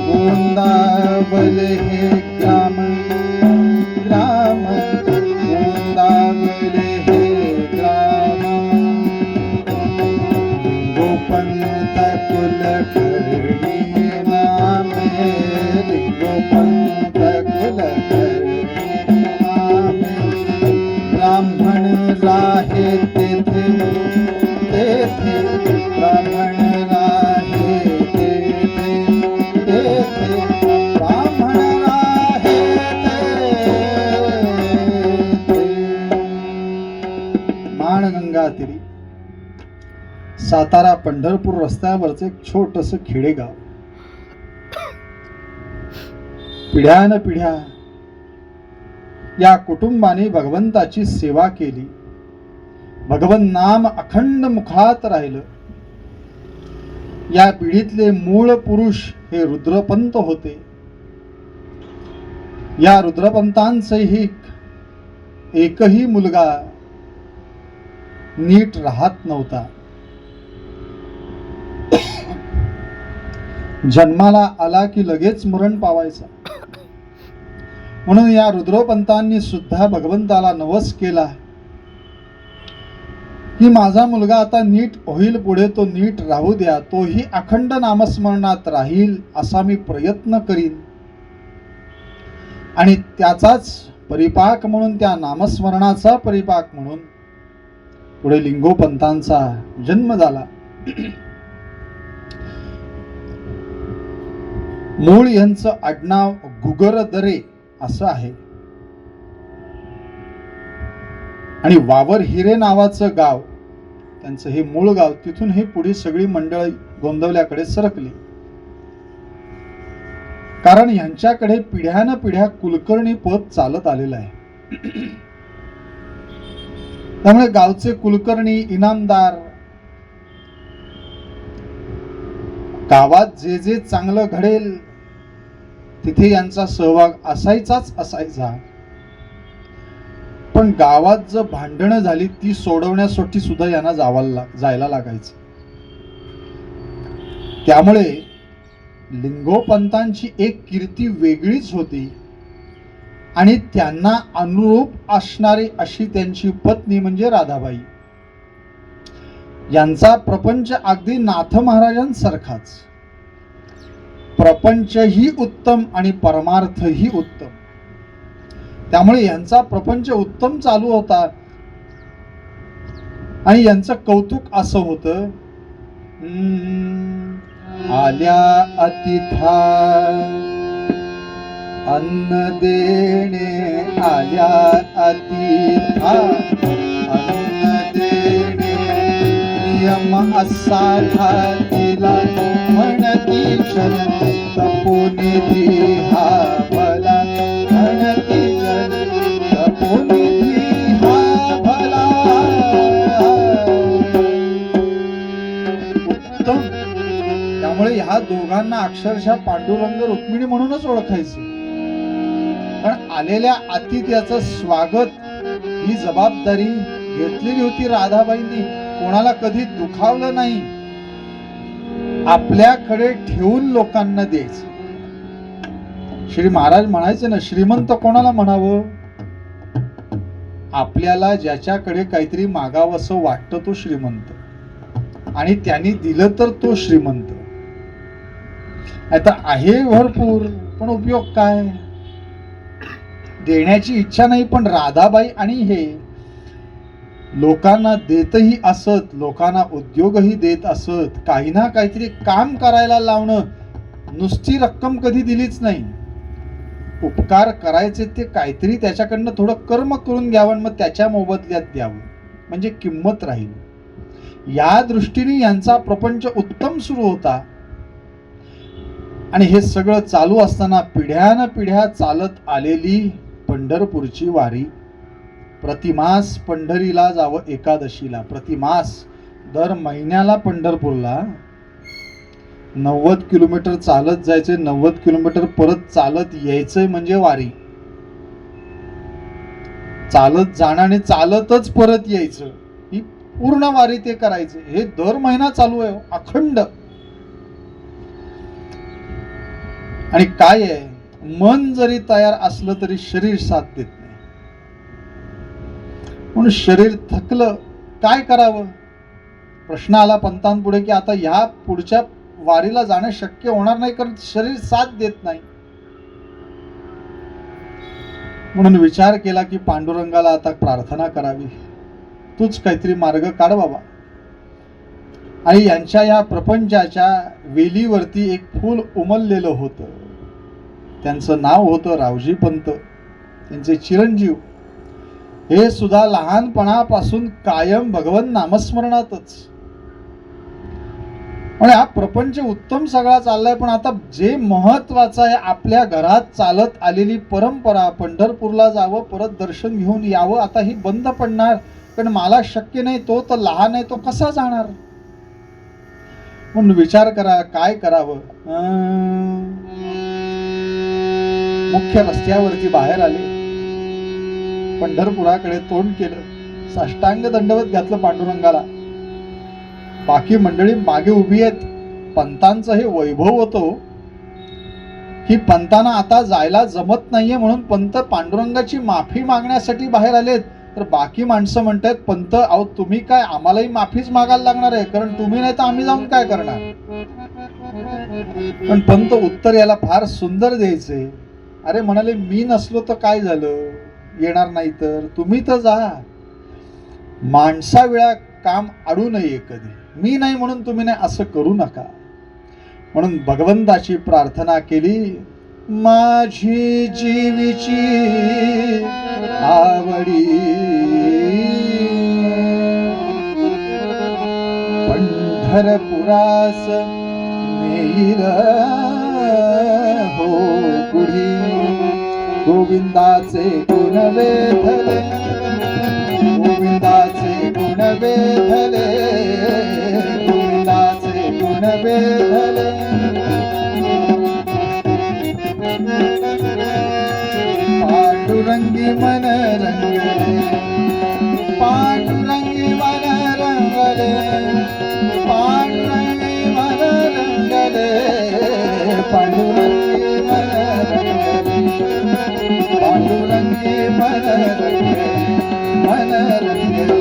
गोंदावले हे ग्राम ग्राम गोंदावले हे ग्राम। लिंगोपंत कुलकर्णी नामे लिंगोपंत कुलकर्णी ब्राह्मण राहे तेथे तेथे ब्राह्मण राहे तेथे तेथे ब्राह्मण राहे तेथे। माणगंगा तीरी सातारा पंढरपूर रस्त्यावरचे एक छोटस खेडेगाव। पिढ्यान पिढ्या या कुटुंबाने भगवंताची सेवा केली। भगवन नाम अखंड मुखात राहिलं। या पिढीतले मूळ पुरुष हे रुद्रपंत होते। या रुद्रपंतांचेही एकही मुलगा नीट राहत नव्हता। जन्माला आला की लगेच मरण पावायचा। म्हणून या रुद्रपंतांनी सुद्धा भगवंताला नवस केला की माझा मुलगा आता नीट होईल, पुढे तो नीट राहू द्या, तोही अखंड नामस्मरणात राहील असा मी प्रयत्न करीन। आणि त्याचाच परिपाक म्हणून, त्या नामस्मरणाचा परिपाक म्हणून पुढे लिंगोपंतांचा जन्म झाला। मूळ यांचं आडनाव गुगरदरे असं आहे आणि वावर हिरे नावाचं गाव त्यांचं हे मूळ गाव। तिथून हे पुढे सगळी मंडळी गोंदवल्याकडे सरकली, कारण यांच्याकडे पिढ्यान पिढ्या कुलकर्णी पद चालत आलेलं आहे। त्यामुळे गावचे कुलकर्णी इनामदार, गावात जे जे चांगलं घडेल तिथे यांचा सहभाग असायचाच असायचा। पण गावात जर भांडणं झाली ती सोडवण्यासाठी सुद्धा यांना जायला लागायचं। त्यामुळे लिंगोपंतांची एक कीर्ती वेगळीच होती आणि त्यांना अनुरूप असणारी अशी त्यांची पत्नी म्हणजे राधाबाई। यांचा प्रपंच अगदी नाथ महाराजांसारखाच, प्रपंचही उत्तम आणि परमार्थही उत्तम। त्यामुळे यांचा प्रपंच उत्तम चालू होता आणि यांचं कौतुक असं होतं, आल्या अतिथा अन्न देणे, आल्या अतिथा अन्न देणे, नियम असा घातिला म्हणती क्षण तपोनिधी हा भला, म्हणती क्षण तपोनिधी हा भला। उत्तम। त्यामुळे ह्या दोघांना अक्षरशः पांडुरंग रुक्मिणी म्हणूनच ओळखायचे, कारण आलेल्या आतिथ्याचं स्वागत ही जबाबदारी घेतलेली होती राधाबाईंनी. कोणाला कधी दुखावलं नाही, आपल्याकडे ठेवून लोकांना द्यायचं. श्री महाराज म्हणायचे ना, श्रीमंत कोणाला म्हणावं? आपल्याला ज्याच्याकडे काहीतरी मागावंसं वाटतं तो श्रीमंत, आणि त्यांनी दिलं तर तो श्रीमंत. आता आहे भरपूर, पण उपयोग काय? देण्याची इच्छा नाही. पण राधाबाई आणि हे लोकांना देतही असत, लोकांना उद्योगही देत असत, काही ना काहीतरी काम करायला लावणं. नुसती रक्कम कधी दिलीच नाही. उपकार करायचे ते काहीतरी त्याच्याकडनं थोडं कर्म करून घ्यावं, मग त्याच्या मोबदल्यात द्यावं, म्हणजे किंमत राहील. या दृष्टीने यांचा प्रपंच उत्तम सुरू होता. आणि हे सगळं चालू असताना पिढ्यान पिढ्या चालत आलेली पंढरपूरची वारी. प्रतिमास पंढरीला जावं एकादशीला, प्रतिमास दर महिन्याला पंढरपूरला 90 किलोमीटर चालत जायचे, 90 किलोमीटर परत चालत यायचंय म्हणजे वारी. चालत जाणं आणि चालतच परत यायचं, ही पूर्ण वारी ते करायचे. हे दर महिना चालू आहे अखंड. आणि काय आहे, मन जरी तयार असलं तरी शरीर साथ देत नाही. म्हणून शरीर थकलं, काय करावं? प्रश्न आला पंतांपुढे की आता ह्या पुढच्या वारीला जाणं शक्य होणार नाही, कारण शरीर साथ देत नाही. म्हणून विचार केला की पांडुरंगाला आता प्रार्थना करावी, तूच काहीतरी मार्ग काढ बाबा. आणि यांच्या या प्रपंचाच्या वेलीवरती एक फूल उमललेलं होतं. त्यांचं नाव होतं रावजी पंत, त्यांचे चिरंजीव. हे सुद्धा लहानपणापासून कायम भगवन नामस्मरणातच. म्हणजे हा प्रपंच उत्तम सगळा चाललाय, पण आता जे महत्वाचं आहे, आपल्या घरात चालत आलेली परंपरा, पंढरपूरला जावं, परत दर्शन घेऊन यावं, आता ही बंद पडणार. कारण मला शक्य नाही, तो तर लहान आहे, तो कसा जाणार? म्हणून विचार करा काय करावं. मुख्य रस्त्यावरती बाहेर आले, पंढरपुराकडे तोंड केलं, साष्टांग दंडवत घातलं पांडुरंगाला. बाकी मंडळी मागे उभी आहेत. पंतांचं हे वैभव होतं की पंतांना आता जायला जमत नाहीये, म्हणून पंत पांडुरंगाची माफी मागण्यासाठी बाहेर आलेत. तर बाकी माणसं म्हणतात, पंत अहो तुम्ही काय, आम्हालाही माफीच मागायला लागणार आहे, कारण तुम्ही नाही तर आम्ही जाऊन काय करणार? पण पंत उत्तर याला फार सुंदर द्यायचे. अरे म्हणाले, मी नसलो तर काय झालं, येणार नाही तर तुम्ही तर जा. माणसा वेळा काम अडू नये कधी, मी नाही म्हणून तुम्ही नाही असं करू नका. म्हणून भगवंताची प्रार्थना केली. माझी जीवीची आवडी पंढरपुरास नेईल हो पुढी. गोविंदाचे गुण वेधले, गोविंदाचे गुण वेधले, गोविंदाचे गुण वेधले. पांडुरंगी मन रंगले, पांडुरंगी मन रंगले, पांडुरंगी मन रंगले, पांडुरंगी मन रंगले, पांडुरंगी मन रंगले, मन रंगले,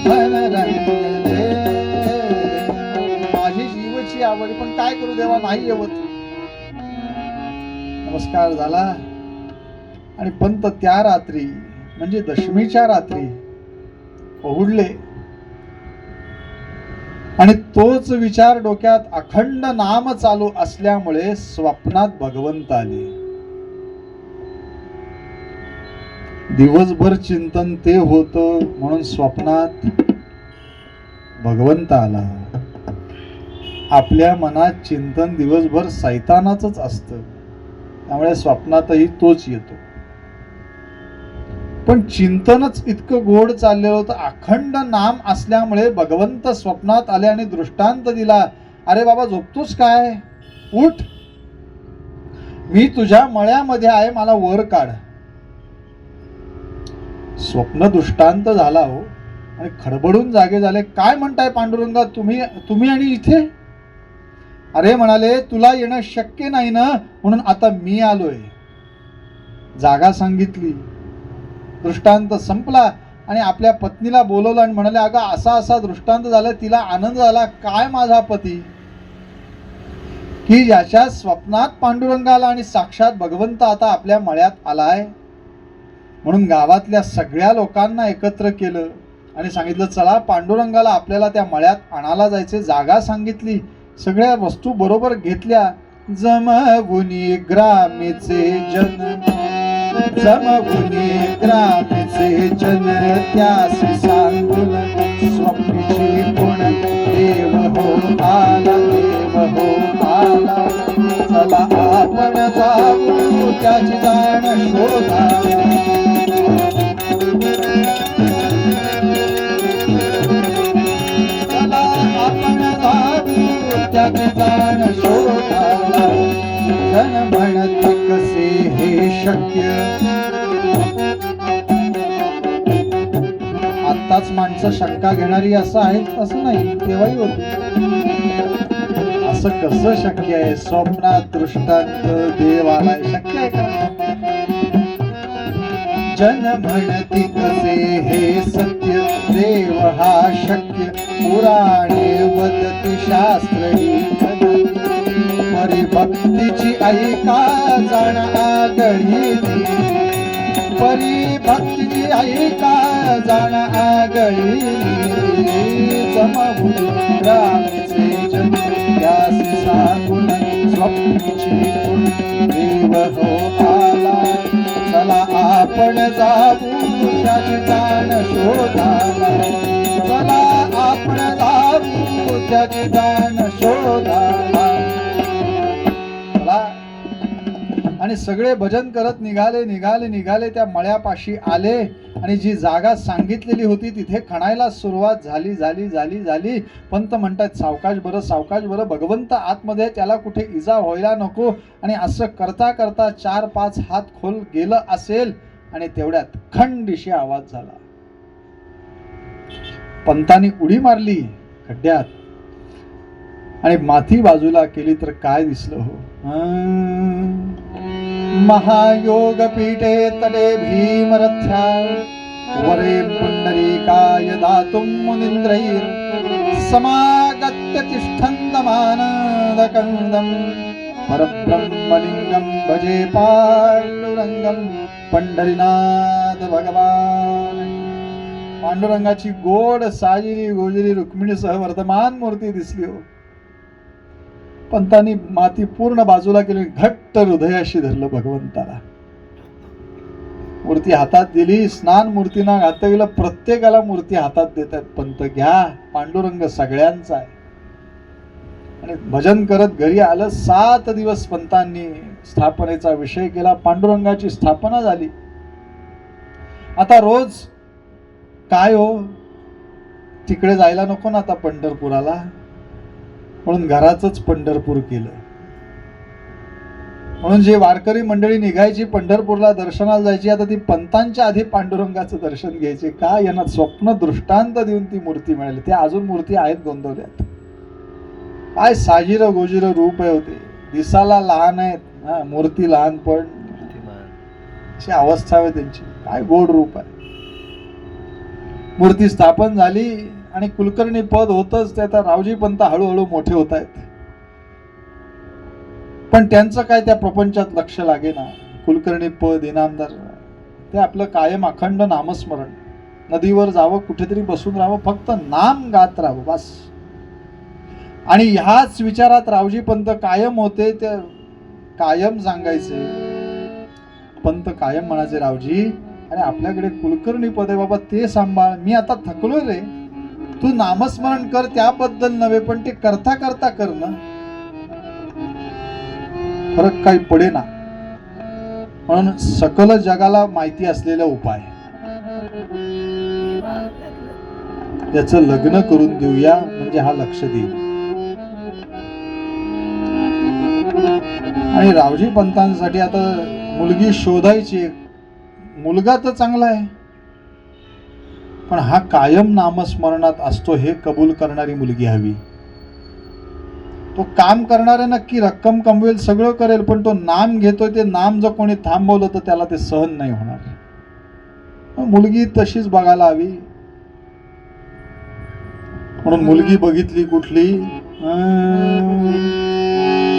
मन रंगले. माझी जीवाची आवड, पण काय करू देवा, नाही येवत. नमस्कार झाला. आणि पंत त्या रात्री म्हणजे दशमीच्या रात्री पहुडले. आणि तोच विचार डोक्यात अखंड नाम चालू असल्यामुळे स्वप्नात भगवंत आले. दिवसभर चिंतन ते होतं, म्हणून स्वप्नात भगवंत आला. आपल्या मनात चिंतन दिवसभर सैतानाचंच असतं, त्यामुळे स्वप्नातही तोच येतो. पण चिंतनच इतकं गोड चाललेलं होतं, अखंड नाम असल्यामुळे भगवंत स्वप्नात आले आणि दृष्टांत दिला. अरे बाबा झोपतोस काय, उठ, मी तुझ्या मळ्यामध्ये आहे, मला वर काढ. स्वप्न दृष्टांत झाला हो आणि खडबडून जागे झाले. काय म्हणताय पांडुरंगा, तुम्ही आणि इथे? अरे म्हणाले, तुला येणं शक्य नाही ना, म्हणून आता मी आलोय. जागा सांगितली, दृष्टांत संपला आणि आपल्या पत्नीला बोलवलं आणि म्हणाले, अगं असा असा दृष्टांत झाला. तिला आनंद झाला. काय माझा पती की ज्याच्या स्वप्नात पांडुरंगाला आणि साक्षात भगवंत आता आपल्या मळ्यात आलाय. म्हणून गावातल्या सगळ्या लोकांना एकत्र केलं आणि सांगितलं, चला पांडुरंगाला आपल्याला त्या मळ्यात आणायला जायचे. जागा सांगितली, सगळ्या वस्तू बरोबर घेतल्या. जमवुनी ग्रामेचे जन, जमवुनी ग्रामेचे जन, त्यासी सांगून स्वप्नीची गुण. देव हो आला, देव हो आला, चला आपण जाऊ त्याची जाण शोधा. चला आपण जाऊ त्याची जाण शोधा. जन म्हणत कसे हे शक्य. आत्ताच माणसं शंका घेणारी असं आहेत असं नाही, तेव्हाही होते. असं कसं शक्य आहे? स्वप्नात दृष्टांत देव आलाय, शक्य आहे का? जन म्हणती कसे हे सत्य, देव हा शक्य. पुराणे वदती शास्त्र ही परिभक्तीची ऐका जाण आगळी. परिभक्तीची ऐका जाण आगळी. जमवुनी ग्रामेचे जन, त्यासी सांगून स्वप्नीची गुण. देव हो आला, चला आपण जाऊ त्याची जाण शोधाला. चला आपण जाऊ त्याची जाण शोधाला. आणि सगळे भजन करत निघाले त्या मळ्यापाशी आले आणि जी जागा सांगितलेली होती तिथे खणायला सुरुवात झाली. पंत म्हणतात, सावकाश बरं, भगवंत आतमध्ये, त्याला कुठे इजा व्हायला नको. आणि असं करता करता 4-5 हात खोल गेलं असेल आणि तेवढ्यात खंडिशी आवाज झाला. पंतांनी उडी मारली खड्ड्यात आणि माती बाजूला केली तर काय दिसलं हो? महायोग पीठे तडे भीमरथ्या, वरे पुंडरीकाय दातुं मुनींद्रैर, समागत्य तिष्ठन्तमानन्दकन्दं, परब्रह्मलिंगं भजे पांडुरंगं. पंढरीनाथ भगवान. पांडुरंगाची गोड साजिरी गोजिरी रुक्मिणीसह वर्धमान मूर्ती दिसली हो. पंतांनी माती पूर्ण बाजूला केली, घट्ट हृदयाशी धरलं भगवंताला. मूर्ती हातात दिली. स्नान मूर्तीना घातलेलं, प्रत्येकाला मूर्ती हातात देतात. पंत घ्या, पांडुरंग सगळ्यांचा आहे. आणि भजन करत घरी आलं. 7 दिवस पंतांनी स्थापनेचा विषय केला. पांडुरंगाची स्थापना झाली. आता रोज काय हो, तिकडे जायला नको ना आता पंढरपुराला, म्हणून घराचंच पंढरपूर केलं. म्हणून जे वारकरी मंडळी निघायची पंढरपूरला दर्शनाला जायची, आता ती पंतांच्या आधी पांडुरंगाचं दर्शन घ्यायचे. का? यांना स्वप्न दृष्टांत देऊन ती मूर्ती मिळाली. त्या अजून मूर्ती आहेत गोंदवल्यात. काय साजिर गोजिर रूप आहे होते. दिसाला लहान आहेत, मूर्ती लहान पण अशी अवस्था आहे त्यांची. काय गोड रूप आहे. मूर्ती स्थापन झाली आणि कुलकर्णी पद होतच. ते आता रावजी पंत हळूहळू मोठे होत आहेत. पण त्यांचं काय त्या प्रपंचात लक्ष लागे ना. कुलकर्णी पद, इनामदार, ते आपलं कायम अखंड नामस्मरण. नदीवर जावं, कुठेतरी बसून राहावं, फक्त नाम गात राहावं बस. आणि ह्याच विचारात रावजी पंत कायम होते. ते कायम सांगायचे, पंत कायम म्हणायचे, रावजी आणि आपल्याकडे कुलकर्णी पद आहे बाबा, ते सांभाळ. मी आता थकलोय रे, तू नामस्मरण कर, त्याबद्दल नव्हे, पण ते करता करता कर ना, फरक काही पडे ना. म्हणून सकल जगाला माहिती असलेला उपाय, त्याचं लग्न करून देऊया, म्हणजे हा लक्ष देईल. आणि रावजी पंतांसाठी आता मुलगी शोधायची. मुलगा तर चांगला आहे, पण हा कायम नामस्मरणात असतो हे कबूल करणारी मुलगी हवी. तो काम करणारे नक्की रक्कम कमवेल, सगळं करेल, पण तो नाम घेतोय, ते नाम जर कोणी थांबवलं तर त्याला ते सहन नाही होणार. मुलगी तशीच बघायला हवी. म्हणून मुलगी बघितली कुठली,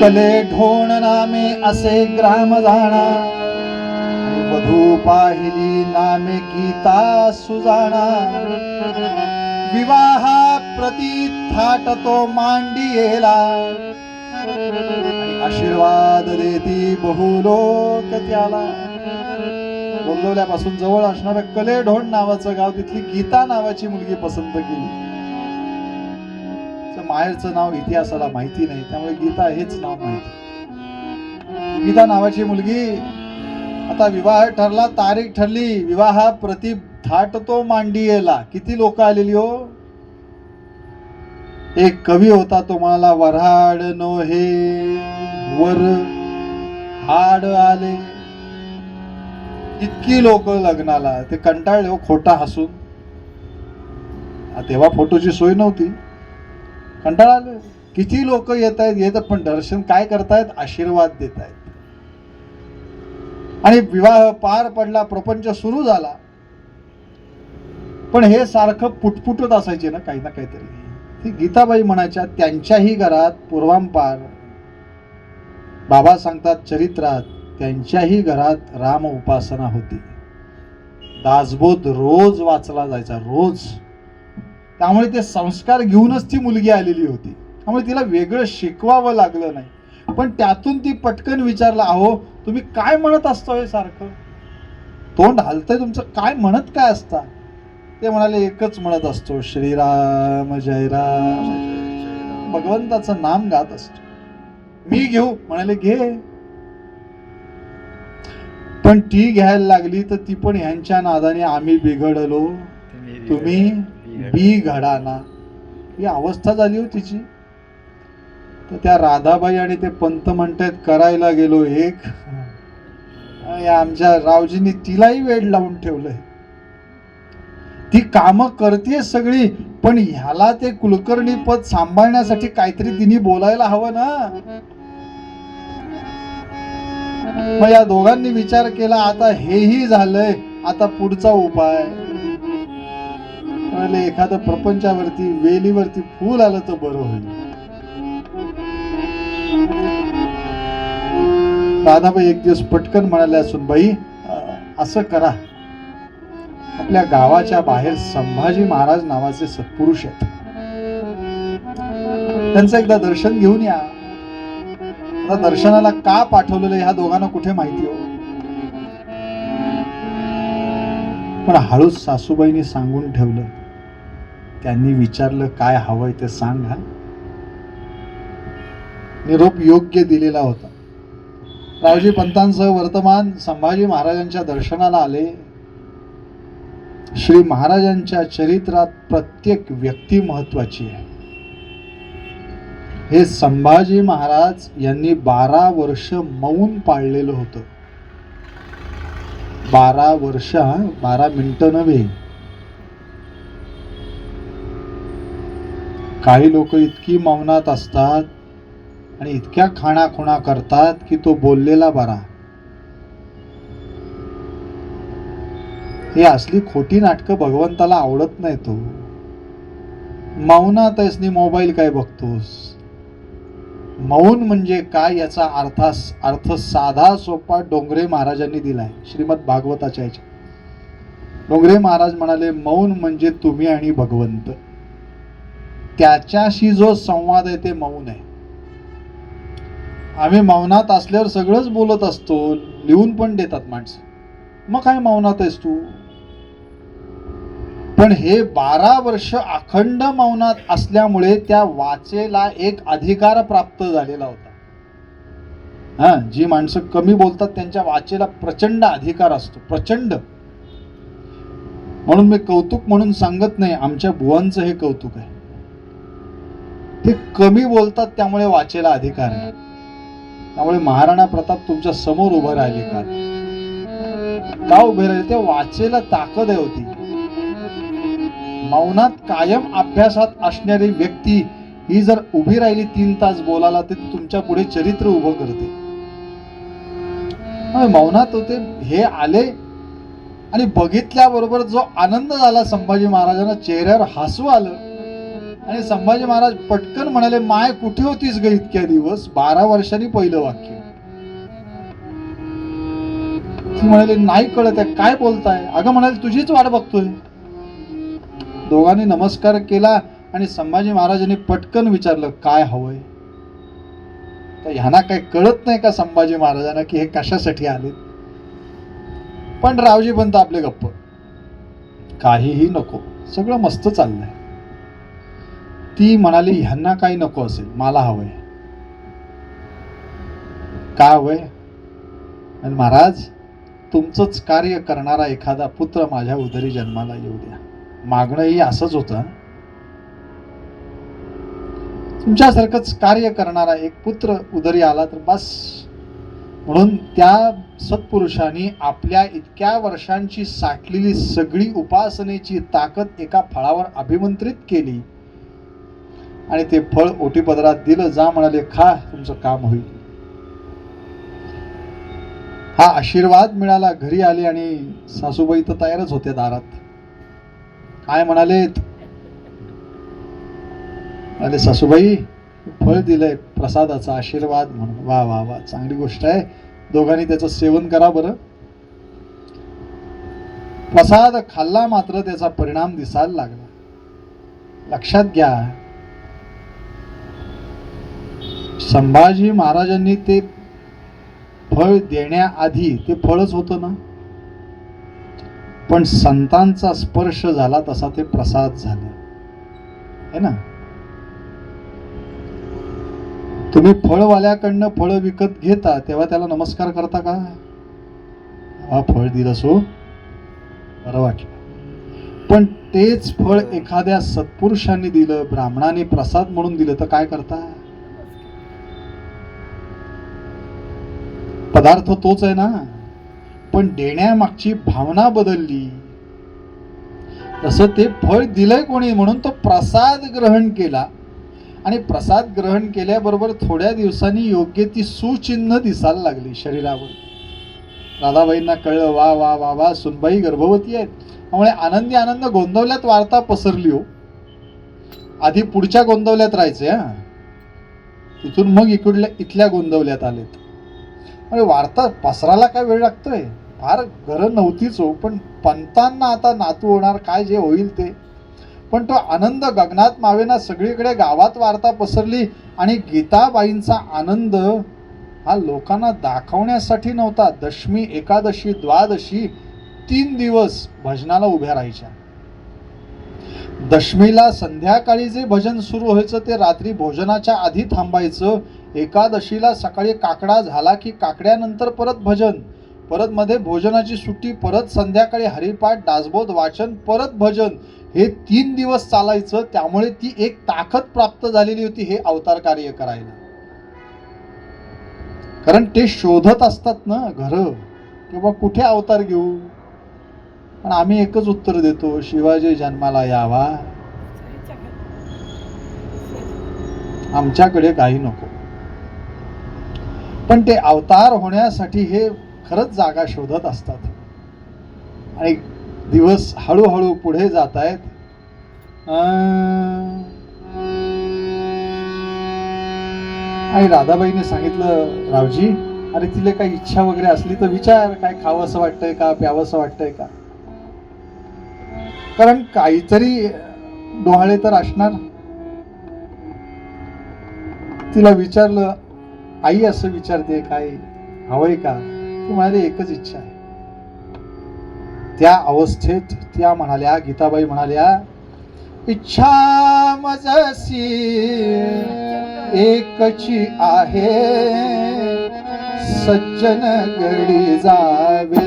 कले ढोण नामे असे ग्राम जाणा, वधू पाहिली नामे गीता सुजाणा, विवाहा प्रती थाट तो मांडियेला, आणि आशीर्वाद देती बहुलोक त्याला. गोंदवल्यापासून जवळ असणारं कलेढोण नावाचं गाव, तिथली गीता नावाची मुलगी पसंत केली. माहेरचं नाव इतिहासाला माहिती नाही, त्यामुळे गीता हेच नाव माहिती. गीता नावाची मुलगी. आता विवाह ठरला, तारीख ठरली, विवाहा प्रति थाट तो मांडियेला. किती लोक आलेली हो. एक कवी होता, तो म्हणाला, वऱ्हाड नो हे वर हाड आले. इतकी लोक लग्नाला. ते कंटाळले हो खोटा हसून. तेव्हा फोटोची सोय नव्हती, कंटाळा आले. किती लोक येत आहेत, पण दर्शन काय करतायत, आशीर्वाद देत आहेत. आणि विवाह पार पडला, प्रपंच सुरू झाला. पण हे सारखं पुटपुटत असायचे ना काही ना काहीतरी. ती गीताबाई म्हणायच्या, त्यांच्याही घरात पूर्वांपार, बाबा सांगतात चरित्रात, त्यांच्याही घरात राम उपासना होती. दासबोध रोज वाचला जायचा, रोज. त्यामुळे ते संस्कार घेऊनच ती मुलगी आलेली होती. त्यामुळे तिला वेगळं शिकवावं लागलं नाही. पण त्यातून ती पटकन विचारलं, अहो तुम्ही काय म्हणत असता हे सारखं, तोंड हलतंय तुमचं, काय म्हणत काय असता. ते म्हणाले, एकच म्हणत असतो, श्रीराम जय राम. भगवंताचं नाम गात असतो. मी घेऊ म्हणाले, घे. पण ती घ्यायला लागली तर ती पण ह्यांच्या नादाने आम्ही बिघडलो तुम्ही बिघडाना, ही अवस्था झाली हो तिची. तर त्या राधाबाई आणि ते पंत म्हणतायत, करायला गेलो एक, आणि आमच्या रावजींनी तिलाही वेड लावून ठेवलंय. ती कामं करते सगळी, पण ह्याला ते कुलकर्णी पद सांभाळण्यासाठी काहीतरी तिने बोलायला हवं ना. मग या दोघांनी विचार केला, आता हेही झालंय, आता पुढचा उपाय. एखादं प्रपंचावरती, वेलीवरती फूल आलं तर बरं होईल. राधाबाई एक दिवस पटकन म्हणाल्या, सुनबाई असं करा, आपल्या गावाच्या बाहेर संभाजी महाराज नावाचे सत्पुरुष आहेत, त्यांचं एकदा दर्शन घेऊन या. आता दर्शनाला का पाठवलेलं ह्या दोघांना कुठे माहिती हो. पण हळूच सासूबाईंनी सांगून ठेवलं. त्यांनी विचारलं, काय हवंय ते सांगा. निरोप योग्य दिलेला होता. रावजी पंतांसह वर्तमान संभाजी महाराजांच्या दर्शनाला आले. श्री महाराजांच्या चरित्रात प्रत्येक व्यक्ती महत्वाची आहे. हे संभाजी महाराज यांनी 12 वर्ष मौन पाळलेलं होतं. 12 वर्ष, 12 मिनिटं नव्हे. काही लोक इतकी मौनात असतात आणि इतक्या खाणाखुणा करतात की तो बोललेला बरा. ही असली खोटी नाटकं भगवंताला आवडत नाही. तो मौनात आहेस नी मोबाईल काय बघतोस. मौन म्हणजे काय याचा अर्थ साधा सोपा डोंगरे महाराजांनी दिलाय श्रीमद भागवताच्या याच्या. डोंगरे महाराज म्हणाले, मौन म्हणजे तुम्ही आणि भगवंत, त्याच्याशी जो संवाद आहे ते मौन आहे. आम्ही मौनात असल्यावर सगळंच बोलत असतो, लिहून पण देतात माणसं, मग काय मौनात आहेस तू. पण हे 12 वर्ष अखंड मौनात असल्यामुळे त्या वाचेला एक अधिकार प्राप्त झालेला होता. जी माणसं कमी बोलतात त्यांच्या वाचेला प्रचंड अधिकार असतो, प्रचंड. म्हणून मी कौतुक म्हणून सांगत नाही, आमच्या बुवांचं हे कौतुक आहे. ते कमी बोलतात त्यामुळे वाचेला अधिकार आहे. त्यामुळे महाराणा प्रताप तुमच्या समोर उभं राहिले का उभे राहिले, ते वाचेला ताकद आहे होती. मौनात कायम अभ्यासात असणारी व्यक्ती ही जर उभी राहिली 3 तास बोलायला तर ती तुमच्या पुढे चरित्र उभं करते. मौनात होते, हे आले आणि बघितल्याबरोबर जो आनंद झाला संभाजी महाराजांना, चेहऱ्यावर हसू आलं आणि संभाजी महाराज पटकन म्हणाले, माय कुठे होतीस ग इतक्या दिवस? 12 वर्षांनी पहिलं वाक्य. ती म्हणाले, नाही कळत आहे, काय बोलताय? अगं म्हणाले, तुझीच वाट बघतोय. दोघांनी नमस्कार केला आणि संभाजी महाराजांनी पटकन विचारलं, काय हवंय? तर ह्यांना काही कळत नाही का संभाजी महाराजांना की हे कशासाठी आले? पण रावजी पंत आपले गप्प, काहीही नको, सगळं मस्त चाललंय. ती म्हणाली, ह्यांना काही नको असेल, मला हवंय. का हवंय? आणि महाराज, तुमचंच कार्य करणारा एखादा पुत्र माझ्या उदरी जन्माला येऊ द्या. मागणंही असंच होतं, तुमच्यासारखंच कार्य करणारा एक पुत्र उदरी आला तर बस. म्हणून त्या सत्पुरुषांनी आपल्या इतक्या वर्षांची साठलेली सगळी उपासनेची ताकद एका फळावर अभिमंत्रित केली आणि ते फळ ओटीपदरात दिलं. जा म्हणाले, खा, तुमचं काम होईल. हा आशीर्वाद मिळाला. घरी आले आणि सासूबाई तर तयारच होत्या दारात. काय म्हणालेत? अरे सासूबाई, फळ दिलंय प्रसादाचा आशीर्वाद म्हणून. वा वा वा, चांगली गोष्ट आहे. दोघांनी त्याचं सेवन करा बरं. प्रसाद खाल्ला मात्र त्याचा परिणाम दिसायला लागला. लक्षात घ्या, संभाजी महाराजांनी ते फळ देण्याआधी ते फळच होतं ना, पण संतांचा स्पर्श झाला तसा ते प्रसाद झाला है ना. तुम्ही फळवाल्याकडनं फळ विकत घेता तेव्हा त्याला नमस्कार करता का? हा फळ दिलं सो बरं वाटलं. पण तेच फळ एखाद्या सत्पुरुषांनी दिलं, ब्राह्मणाने प्रसाद म्हणून दिलं तर काय करता? पदार्थ तोच आहे ना, पण देण्यामागची भावना बदलली. तसं ते फळ दिलंय कोणी म्हणून तो प्रसाद ग्रहण केला आणि प्रसाद ग्रहण केल्याबरोबर थोड्या दिवसांनी योग्य ती सुचिन्ह दिसायला लागली शरीरावर. राधाबाईंना कळलं, वा वा वा वा, सुनबाई गर्भवती आहेत. त्यामुळे आनंदी आनंद गोंदवल्यात वार्ता पसरली हो. आधी पुढच्या गोंदवल्यात राहायचे, हा, तिथून मग इथल्या गोंदवल्यात आलेत. अरे वार्ता पसरायला काय वेळ लागतोय? फार गरज नव्हतीच हो, पण पंतांना आता नातू होणार, काय जे होईल ते. पण तो आनंद गगनात मावेना, सगळीकडे गावात वार्ता पसरली आणि गीताबाईंचा आनंद हा लोकांना दाखवण्यासाठी नव्हता. दशमी, एकादशी, द्वादशी 3 दिवस भजनाला उभ्या राहायच्या. दशमीला संध्याकाळी जे भजन सुरू व्हायचं ते रात्री भोजनाच्या आधी थांबायचं. एकादशीला सकाळी काकडा झाला की काकड्यानंतर परत भजन, परत मध्ये भोजनाची सुट्टी, परत संध्याकाळी हरिपाठ, दासबोध, वाचन, परत भजन. हे 3 दिवस चालायचं. त्यामुळे ती एक ताकद प्राप्त झालेली होती हे अवतार कार्य करायला. कारण ते शोधत असतात ना घरं, किंवा कुठे अवतार घेऊ. पण आम्ही एकच उत्तर देतो, शिवाजी जन्माला यावा, आमच्याकडे काही नको. पण ते अवतार होण्यासाठी हे खरंच जागा शोधत असतात आणि दिवस हळूहळू पुढे जात आहेत. आणि राधाबाईने सांगितलं, रावजी, अरे तिला काही इच्छा वगैरे असली तर विचार, काय खावं असं वाटतंय का, प्यावं असं वाटतंय का. कारण काहीतरी डोहाळे तर असणार. तिला विचारलं, आई असं विचारते, काय हवंय का? ती म्हणाली, एकच इच्छा आहे. त्या अवस्थेत त्या म्हणाल्या, गीताबाई म्हणाल्या, इच्छा मजसी एकची आहे, सज्जन गडी जावे.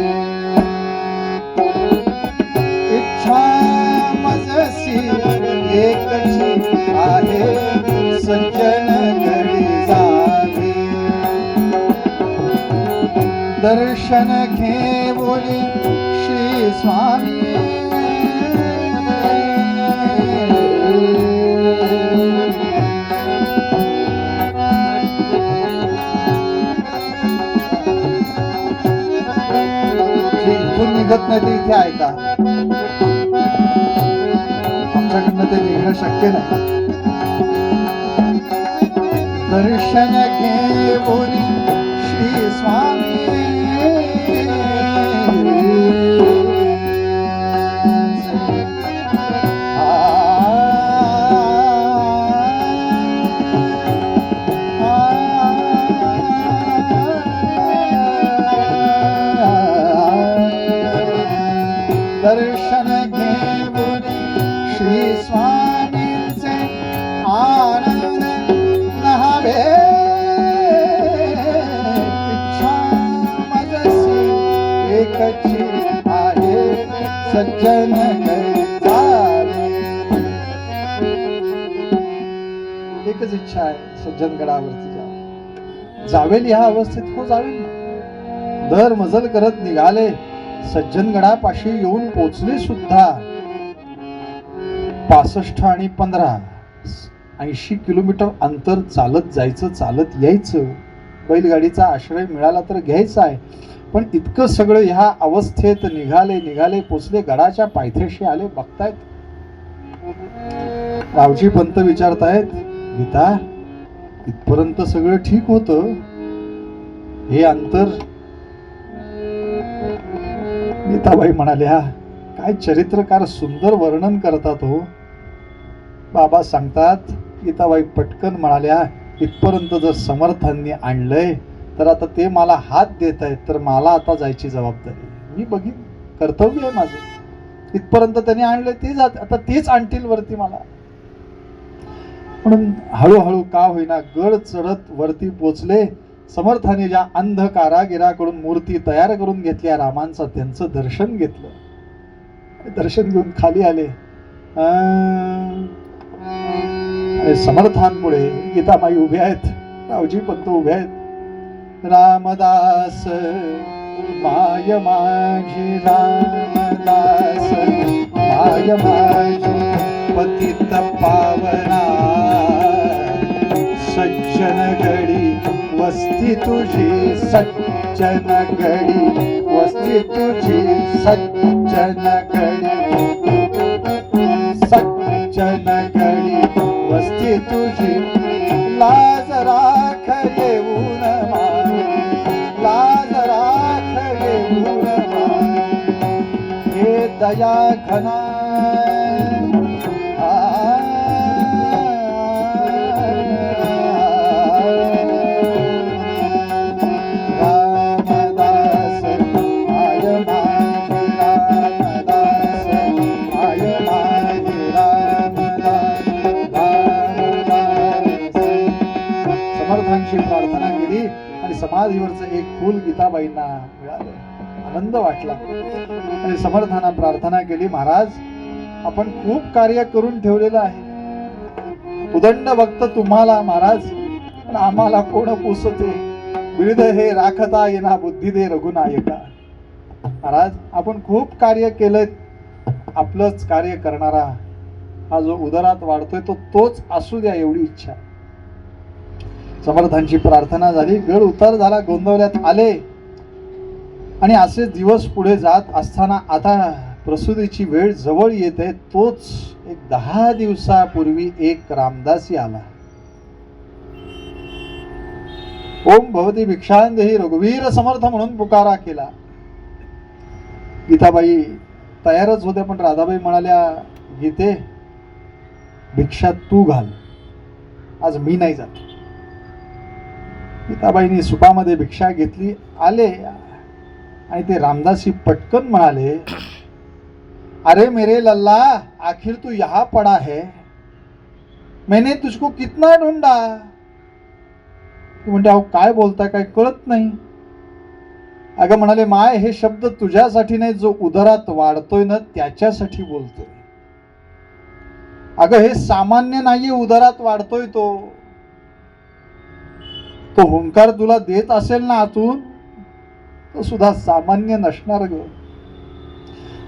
इच्छा मजसी एकची आहे, सज्जन गडी जावे. दर्शन घेऊन श्री स्वामी निघत नाही ते इथे ऐका, आमच्याकडनं ते निघणं शक्य नाही. दर्शन घेऊन श्री स्वामी दर्शन घेऊन श्री स्वामींचे आनंद नहावे. इच्छा मजसी एकची आहे सज्जन जावे. एकच इच्छा आहे, सज्जनगडावरती जावेल. ह्या अवस्थेत हो जावेल. दर मजल करत निघाले, सज्जनगडापाशी येऊन पोचले सुद्धा. 65 आणि 15 80 किलोमीटर अंतर चालत जायचं, चालत यायचं. बैलगाडीचा आश्रय मिळाला तर घ्यायचा आहे, पण इतकं सगळं ह्या अवस्थेत निघाले पोचले, गडाच्या पायथ्याशी आले. बघतायत रावजी पंत विचारतायत, गीता इथपर्यंत सगळं ठीक होतं, हे अंतर? गीताबाई म्हणाल्या, काय चरित्रकार सुंदर वर्णन करतात हो. बाबा सांगतात, गीताबाई पटकन म्हणाल्या, इथपर्यंत जर समर्थांनी आणलंय तर आता ते मला हात देत आहेत, तर मला आता जायची जबाबदारी. मी बघीन, कर्तव्य आहे माझं. इथपर्यंत त्यांनी आणलंय, ते जात, आता तेच आणतील वरती मला. म्हणून हळूहळू का होईना गड चढत वरती पोचले. समर्थाने ज्या अंध कारागिराकडून मूर्ती तयार करून घेतल्या रामांचा, त्यांचं दर्शन घेतलं. दर्शन घेऊन खाली आले. समर्थांपुढे गीताबाई उभे आहेत, रावजी पंत उभे आहेत. रामदास माय माझी, रामदास माय माझी, पतित पावना सज्जन गडी वस्ती तुझी, सज्जन गडी वस्ती तुझी, सज्जन गडी सज्जन गडी वस्ती तुझी. लाज राख येऊन मान, लाज राख येऊन मान, हे दया घना प्रार्थना केली आणि समाधीवरचं एक फूल गीताबाईंना मिळालं. आनंद वाटला आणि समर्थांना प्रार्थना केली, महाराज आपण खूप कार्य करून ठेवलेलं आहे, उदंड भक्त तुम्हाला महाराज, पण आम्हाला कोण पुसते. विविध हे राखता येना बुद्धी दे रघुनायका. महाराज आपण खूप कार्य केलंय, आपलंच कार्य करणारा हा जो उदरात वाढतोय तो तोच असू द्या, एवढी इच्छा. समर्थांची प्रार्थना झाली, गड उतार झाला, गोंदवल्यात आले. आणि असे दिवस पुढे जात असताना आता प्रसूतीची वेळ जवळ येते. तोच एक 10 दिवसापूर्वी एक रामदासी आला. ओम भवती भिक्षांदेही रघुवीर समर्थ म्हणून पुकारा केला. गीताबाई तयारच होत्या, पण राधाबाई म्हणाल्या, गीते भिक्षा तू घाल, आज मी नाही जात. गीताबाईंनी सुपामध्ये भिक्षा घेतली, आले आणि ते रामदासी पटकन म्हणाले, अरे मेरे लल्ला, आखिर तू यहाँ पड़ा है, मैंने तुझको कितना ढूंढा. तू म्हणते, अहो काय बोलताय, काय कळत नाही. अगं म्हणाले, माय हे शब्द तुझ्यासाठी नाही, जो उदरात वाढतोय ना त्याच्यासाठी बोलतोय. अगं हे सामान्य नाहीये, उदरात वाढतोय तो हुंकार तुला देत असेल ना आतून, तो सुद्धा सामान्य नसणार ग.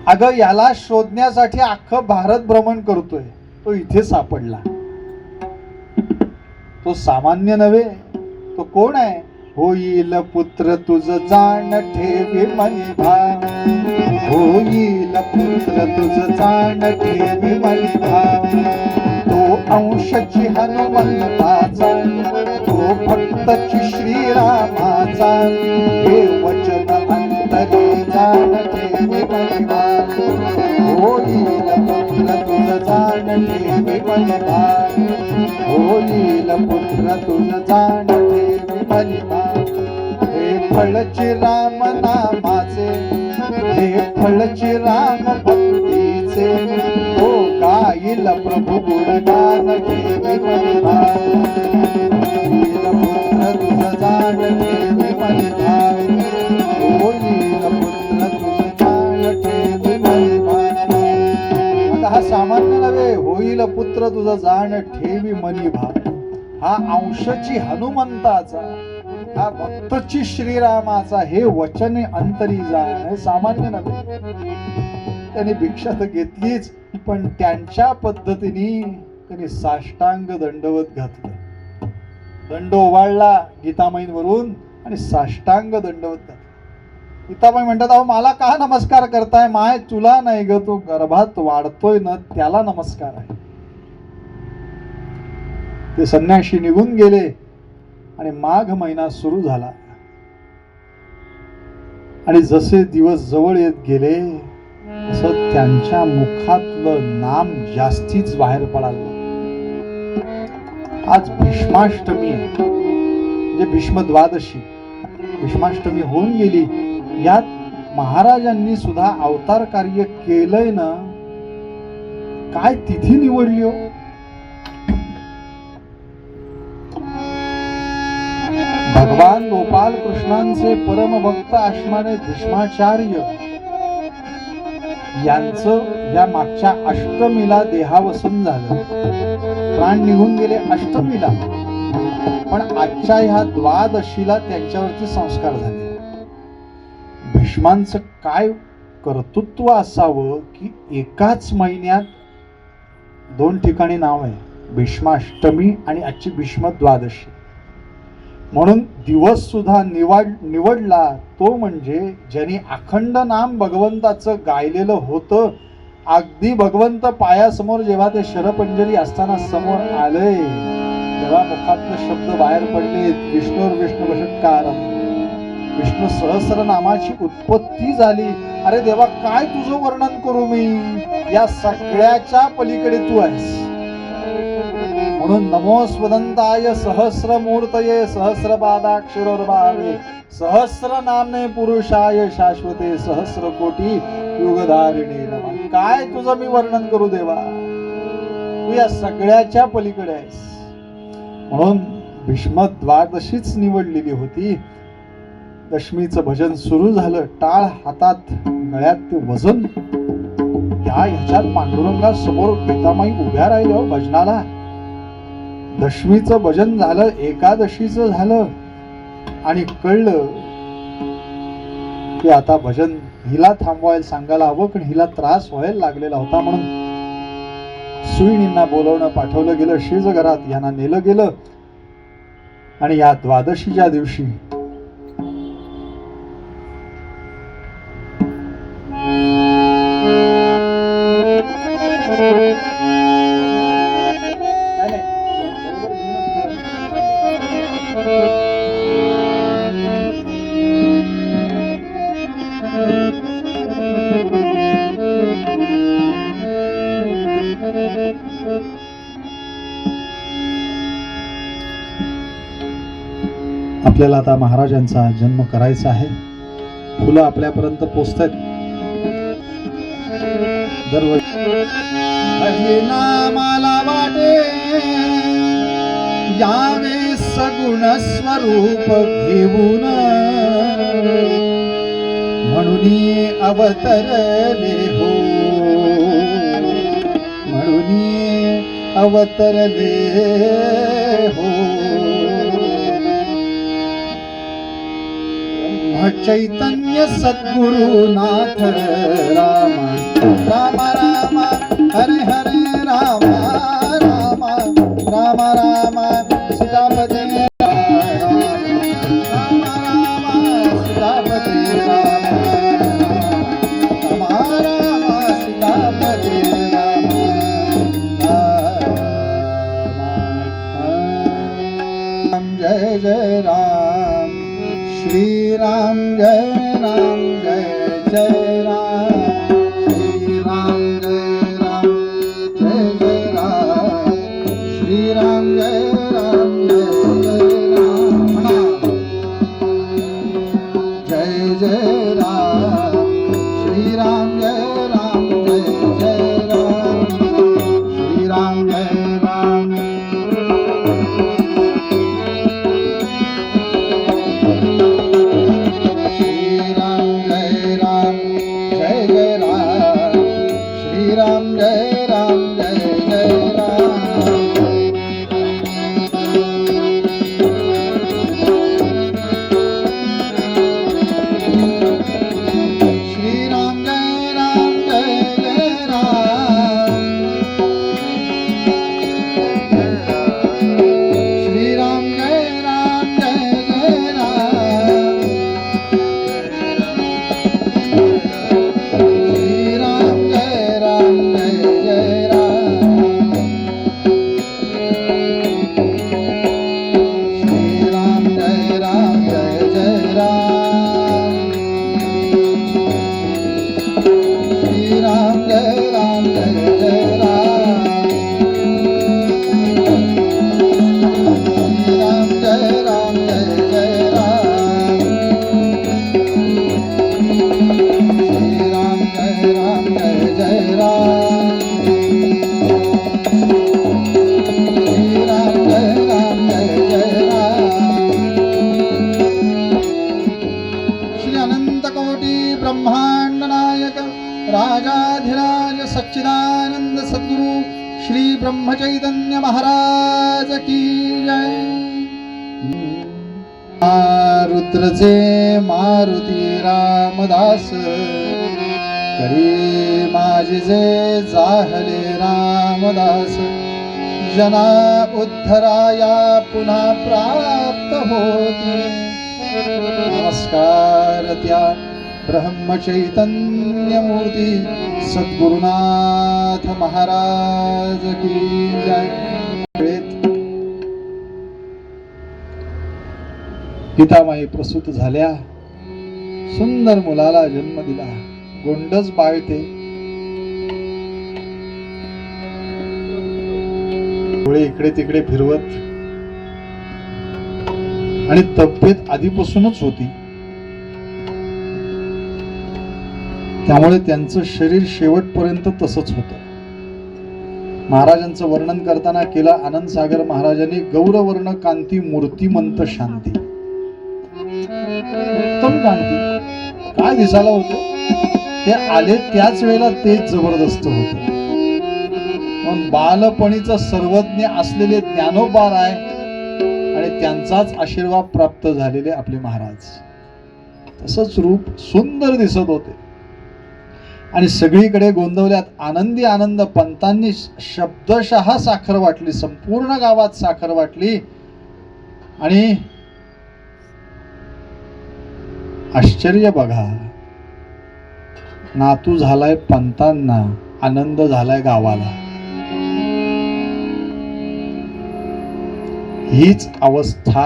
अगं याला शोधण्यासाठी अख्खं भारत भ्रमण करतोय, तो इथे सापडला. तो सामान्य नव्हे, तो कोण आहे? होईल पुत्र तुझ जाण ठेवी मनी भान. होईल पुत्र तुझ जाण ठेवी मनी भाव. तो अंशची हनुमंताचा, तो भक्तची श्रीरामाचा, हे वचन अंतरी जाण ठेवी मनी भाव. होईल पुत्र तुझ जाण ठेवी मनी भाव. होईल पुत्र तुझ जाण ठेवी मनी भाव. हे फळची राम नामाचे, हे फळची राम भक्तीचे, तो गाईल प्रभू गुणगान ठेवी मनी भाव. होईल पुत्र तुझ जाण ठेवी मनी भाव. होईल पुत्र तुझ जाण ठेवी मनी भाव. आता हा सामान्य नव्हे, होईल पुत्र तुझ जाण ठेवी मनी भाव. हा अंशची हनुमंताचा, हा भक्तची श्रीरामाचा, हे वचने अंतरी जाण. हे सामान्य नव्हे. त्यांनी भिक्षा तर घेतलीच, पण त्यांच्या पद्धतीने त्यांनी साष्टांग दंडवत घातलं. दंड ओवाळला गीतामाईंवरून आणि साष्टांग दंडवत घातलं. गीताबाई म्हणतात, अहो मला का नमस्कार करताय? माय तुला नाही ग, तो गर्भात वाढतोय ना त्याला नमस्कार आहे. ते संन्याशी निघून गेले आणि माघ महिना सुरू झाला. आणि जसे दिवस जवळ येत गेले तसं त्यांच्या मुखातलं नाम जास्तीच बाहेर पडायला. आज भीष्माष्टमी आहे, म्हणजे भीष्म द्वादशी. भीष्माष्टमी होऊन गेली. यात महाराजांनी सुद्धा अवतार कार्य केलंय ना. काय तिथी निवडली हो? भगवान गोपाल कृष्णांचे परमभक्त असणारे भीष्माचार्य यांचं या मागच्या अष्टमीला देहावसन झालं. प्राण निघून गेले अष्टमीला, पण आजच्या ह्या द्वादशीला त्यांच्यावरती संस्कार झाले. भीष्मांचं काय कर्तृत्व असावं की एकाच महिन्यात दोन ठिकाणी नाव आहे, भीष्माष्टमी आणि आजची भीष्म द्वादशी. म्हणून दिवस सुद्धा निवडला तो म्हणजे ज्यांनी अखंड नाम भगवंताचं गायलेलं होतं. अगदी भगवंत पायासमोर जेव्हा ते शरपंजरी असताना समोर आलंय, तेव्हा मुखातनं शब्द बाहेर पडले, विष्णुर विष्णू षट्कारम. विष्णू सहस्रनामाची उत्पत्ती झाली. अरे देवा, काय तुझं वर्णन करू मी? या सगळ्याच्या पलीकडे तू आहेस. म्हणून नमो स्वदंताय सहस्रमूर्तये सहस्रपादाक्षरोर्भावे सहस्र नामने पुरुषाय शाश्वते सहस्र कोटी युगधारिणे नमः. काय तुझं मी वर्णन करू देवा? तू या सगळ्याच्या पलीकडे आहेस. म्हणून भीष्म द्वादशीच निवडलेली होती. दशमीचं भजन सुरू झालं. टाळ हातात, गळ्यात ते वजन. ह्याच्यात पांडुरंगा समोर गीतामाई उभ्या राहिल्या हो भजनाला. दशमीचं भजन झालं, एकादशीचं झालं आणि कळलं की आता भजन हिला थांबवायला सांगायला हवं, कारण हिला त्रास व्हायला लागलेला होता. म्हणून सुईणींना बोलवणं पाठवलं गेलं. शेज घरात यांना नेलं गेलं. आणि या द्वादशीच्या दिवशी आपल्याला आता महाराजांचा जन्म करायचा आहे. फुलं आपल्यापर्यंत पोचतात. दरवर्षी नामाला वाटे यावे सगुण स्वरूप घेऊन, म्हणून अवतरले हो, म्हणून अवतरले हो. चैतन्य सद्गुरुनाथ राम राम राम हरे हरे राम राम राम राम सीतापते राम राम राम सीतापते राम जय राम जय जय राम श्री राम जय राम श्री राम जय राम जय जय राम श्री राम जय राम जय जय राम ब्रह्मांड नायक राजाधिराज सच्चिदानंद सद्गुरु श्री ब्रह्मचैतन्य महाराज की जय। रुद्रचे मारुती रामदास करी माझे जे जाहले रामदास जना उद्धराया पुन्हा प्राप्त होती। नमस्कार त्या ब्रह्मचैतन्य मूर्ती सद्गुरुनाथ महाराज की जय। गीतामाई प्रसूत झाल्या, सुंदर मुलाला जन्म दिला, गोंडस बाळते डोळे इकडे तिकडे फिरवत आणि तब्येत आधीपासूनच होती, त्यामुळे त्यांचं शरीर शेवटपर्यंत तसंच होतं। महाराजांचं वर्णन करताना केलं आनंद सागर महाराजांनी, गौरवर्ण कांती मूर्तिमंत शांती, उत्तम कांती, काय दिसायला होतं ते आले त्याच वेळेला तेच जबरदस्त होत। पण बालपणीचं सर्वज्ञ असलेले ज्ञानोबा राय आणि त्यांचाच आशीर्वाद प्राप्त झालेले आपले महाराज, तसंच रूप सुंदर दिसत होते आणि सगळीकडे गोंदवल्यात आनंदी आनंद। पंतांनी शब्दशः साखर वाटली, संपूर्ण गावात साखर वाटली आणि आश्चर्य बघा, नातू झालाय पंतांना, आनंद झालाय गावाला। हीच अवस्था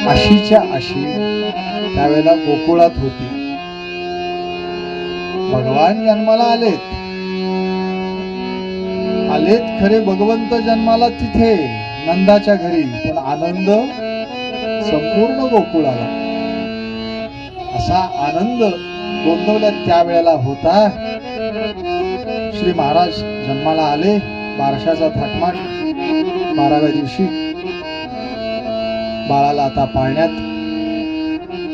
अशीच्या अशी त्यावेळेला गोकुळात होती। भगवान जन्माला आलेत खरे, भगवंत जन्माला तिथे नंदाच्या घरी, पण आनंद संपूर्ण गोकुळाला। असा आनंद गोंदवल्यात त्यावेळेला होता। श्री महाराज जन्माला आले, बारशाचा थाटमाट 12व्या दिवशी बाळाला आता पाळण्यात।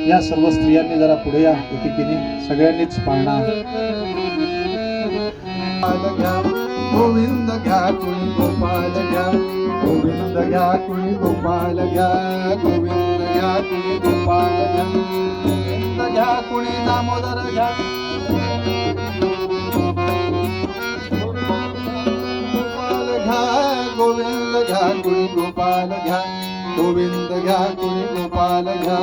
या सर्व स्त्रियांनी जरा पुढे या, एकेकीने सगळ्यांनीच पाळणा। गोविंद घ्या कुणी गोपाल घ्या, गोविंद घ्या कुणी गोपाल घ्या, गोविंद घ्या कुणी गोपाल घ्या, गोविंद घ्या कुणी दामोदर घ्या, गोपाल घ्या, गोविंद घ्या कुणी गोपाल घ्या, गोविंद घ्या कुणी गोपाल घ्या।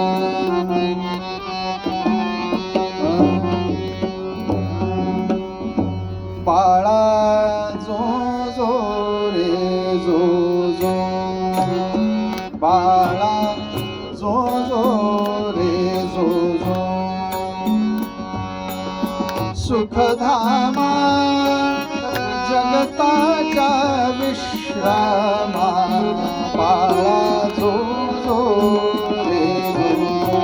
बाळा जो जो रे जो जो, बाळा जो जो रे जो जो, सुखधामा जगताच्या विश्रामा, बाळा जो जो रे जो जो,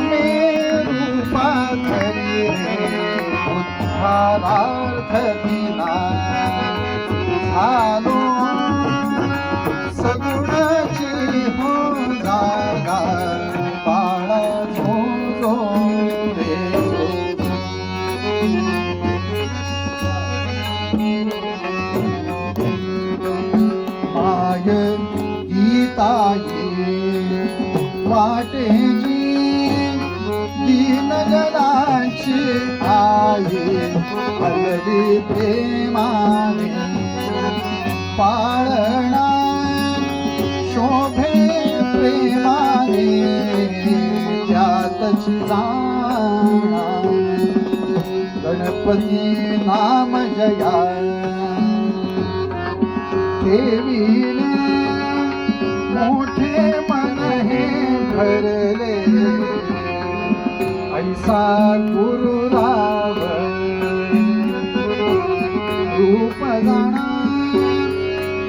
नामे रूपाधरी उद्धारार्थ दिना झालो सगुणाची हो जागा बाळा झो झो रे झो. माय गीताये वाटेची दीनजनाची आई हलली प्रेमाने पाळणा शोभे प्रेमाने त्यातची जाणा गणपती नाम जया देवीने मोठे मन हे भरले ऐसा गुरुराव रूप जाणा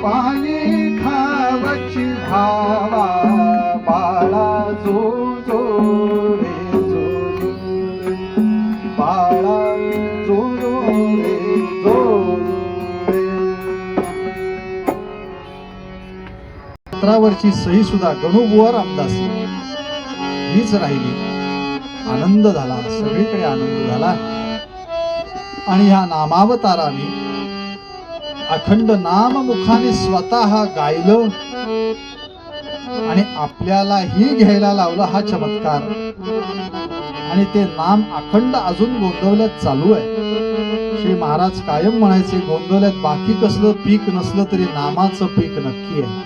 पाणी खावची भावा बाळा जो जो रे जो बाळा जो जो रे जो पत्रावरची सही सुद्धा गणूबुवा रामदास हीच राहिली. आनंद झाला, सगळीकडे आनंद झाला. आणि ह्या नामावताराने अखंड नाम मुखाने स्वतः गायलं आणि आपल्यालाही घ्यायला लावलं. हा चमत्कार. आणि ते नाम अखंड अजून गोंदवल्यात चालू आहे. श्री महाराज कायम म्हणायचे, गोंदवल्यात बाकी कसलं पीक नसलं तरी नामाचं पीक नक्की आहे.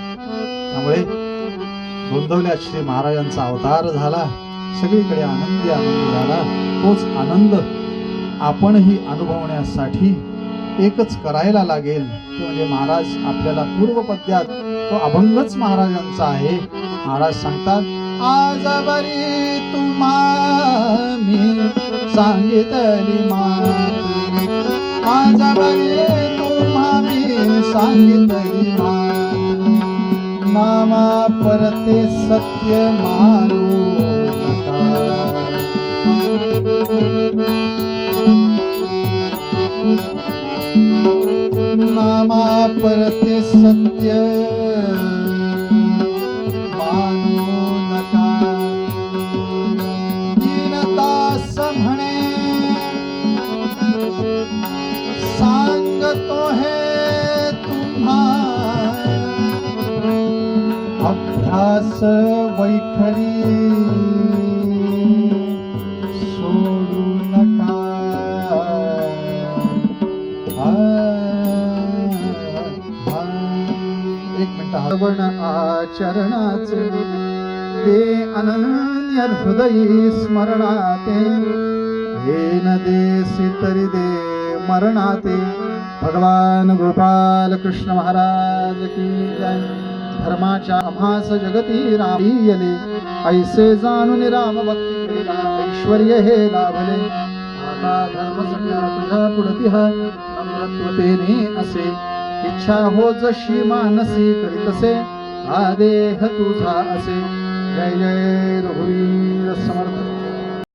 त्यामुळे गोंदवल्यात श्री महाराजांचा अवतार झाला. सगळीकडे आनंदी आनंद झाला. तोच आनंद आपणही अनुभवण्यासाठी एकच करायला लागेल, ते म्हणजे महाराज आपल्याला पूर्वपद्यात तो अभंगच महाराजांचा आहे. महाराज सांगतात, आज बरी तुम्हा मी सांगितली माती, आज बरी तुम्हा मी सांगितली माती, नामा परते सत्य मानू नामा परते सत्य मानू नका. दीनदास म्हणे सांगतो हे तुम्हा, अभ्यास वैखरी सोडू नका. एक मिनिट. हवण आचरणाचे ते अनन्य हृदयी स्मरणाते, हे न देसी तरी दे मरणाते. भगवान गोपाल कृष्ण महाराज की जय. धर्माच्या अभास जगती रामीयले, ऐसे जाणून राम भक्ती करिला, ऐश्वर्य हे लाभले. आता धर्म सगळा तुझ्या पुढती हा नम्रत्वतेने असे, इच्छा हो जशी मानसी करीतसे, हा देह तुझा असे. जय जय रघुवीर समर्थ.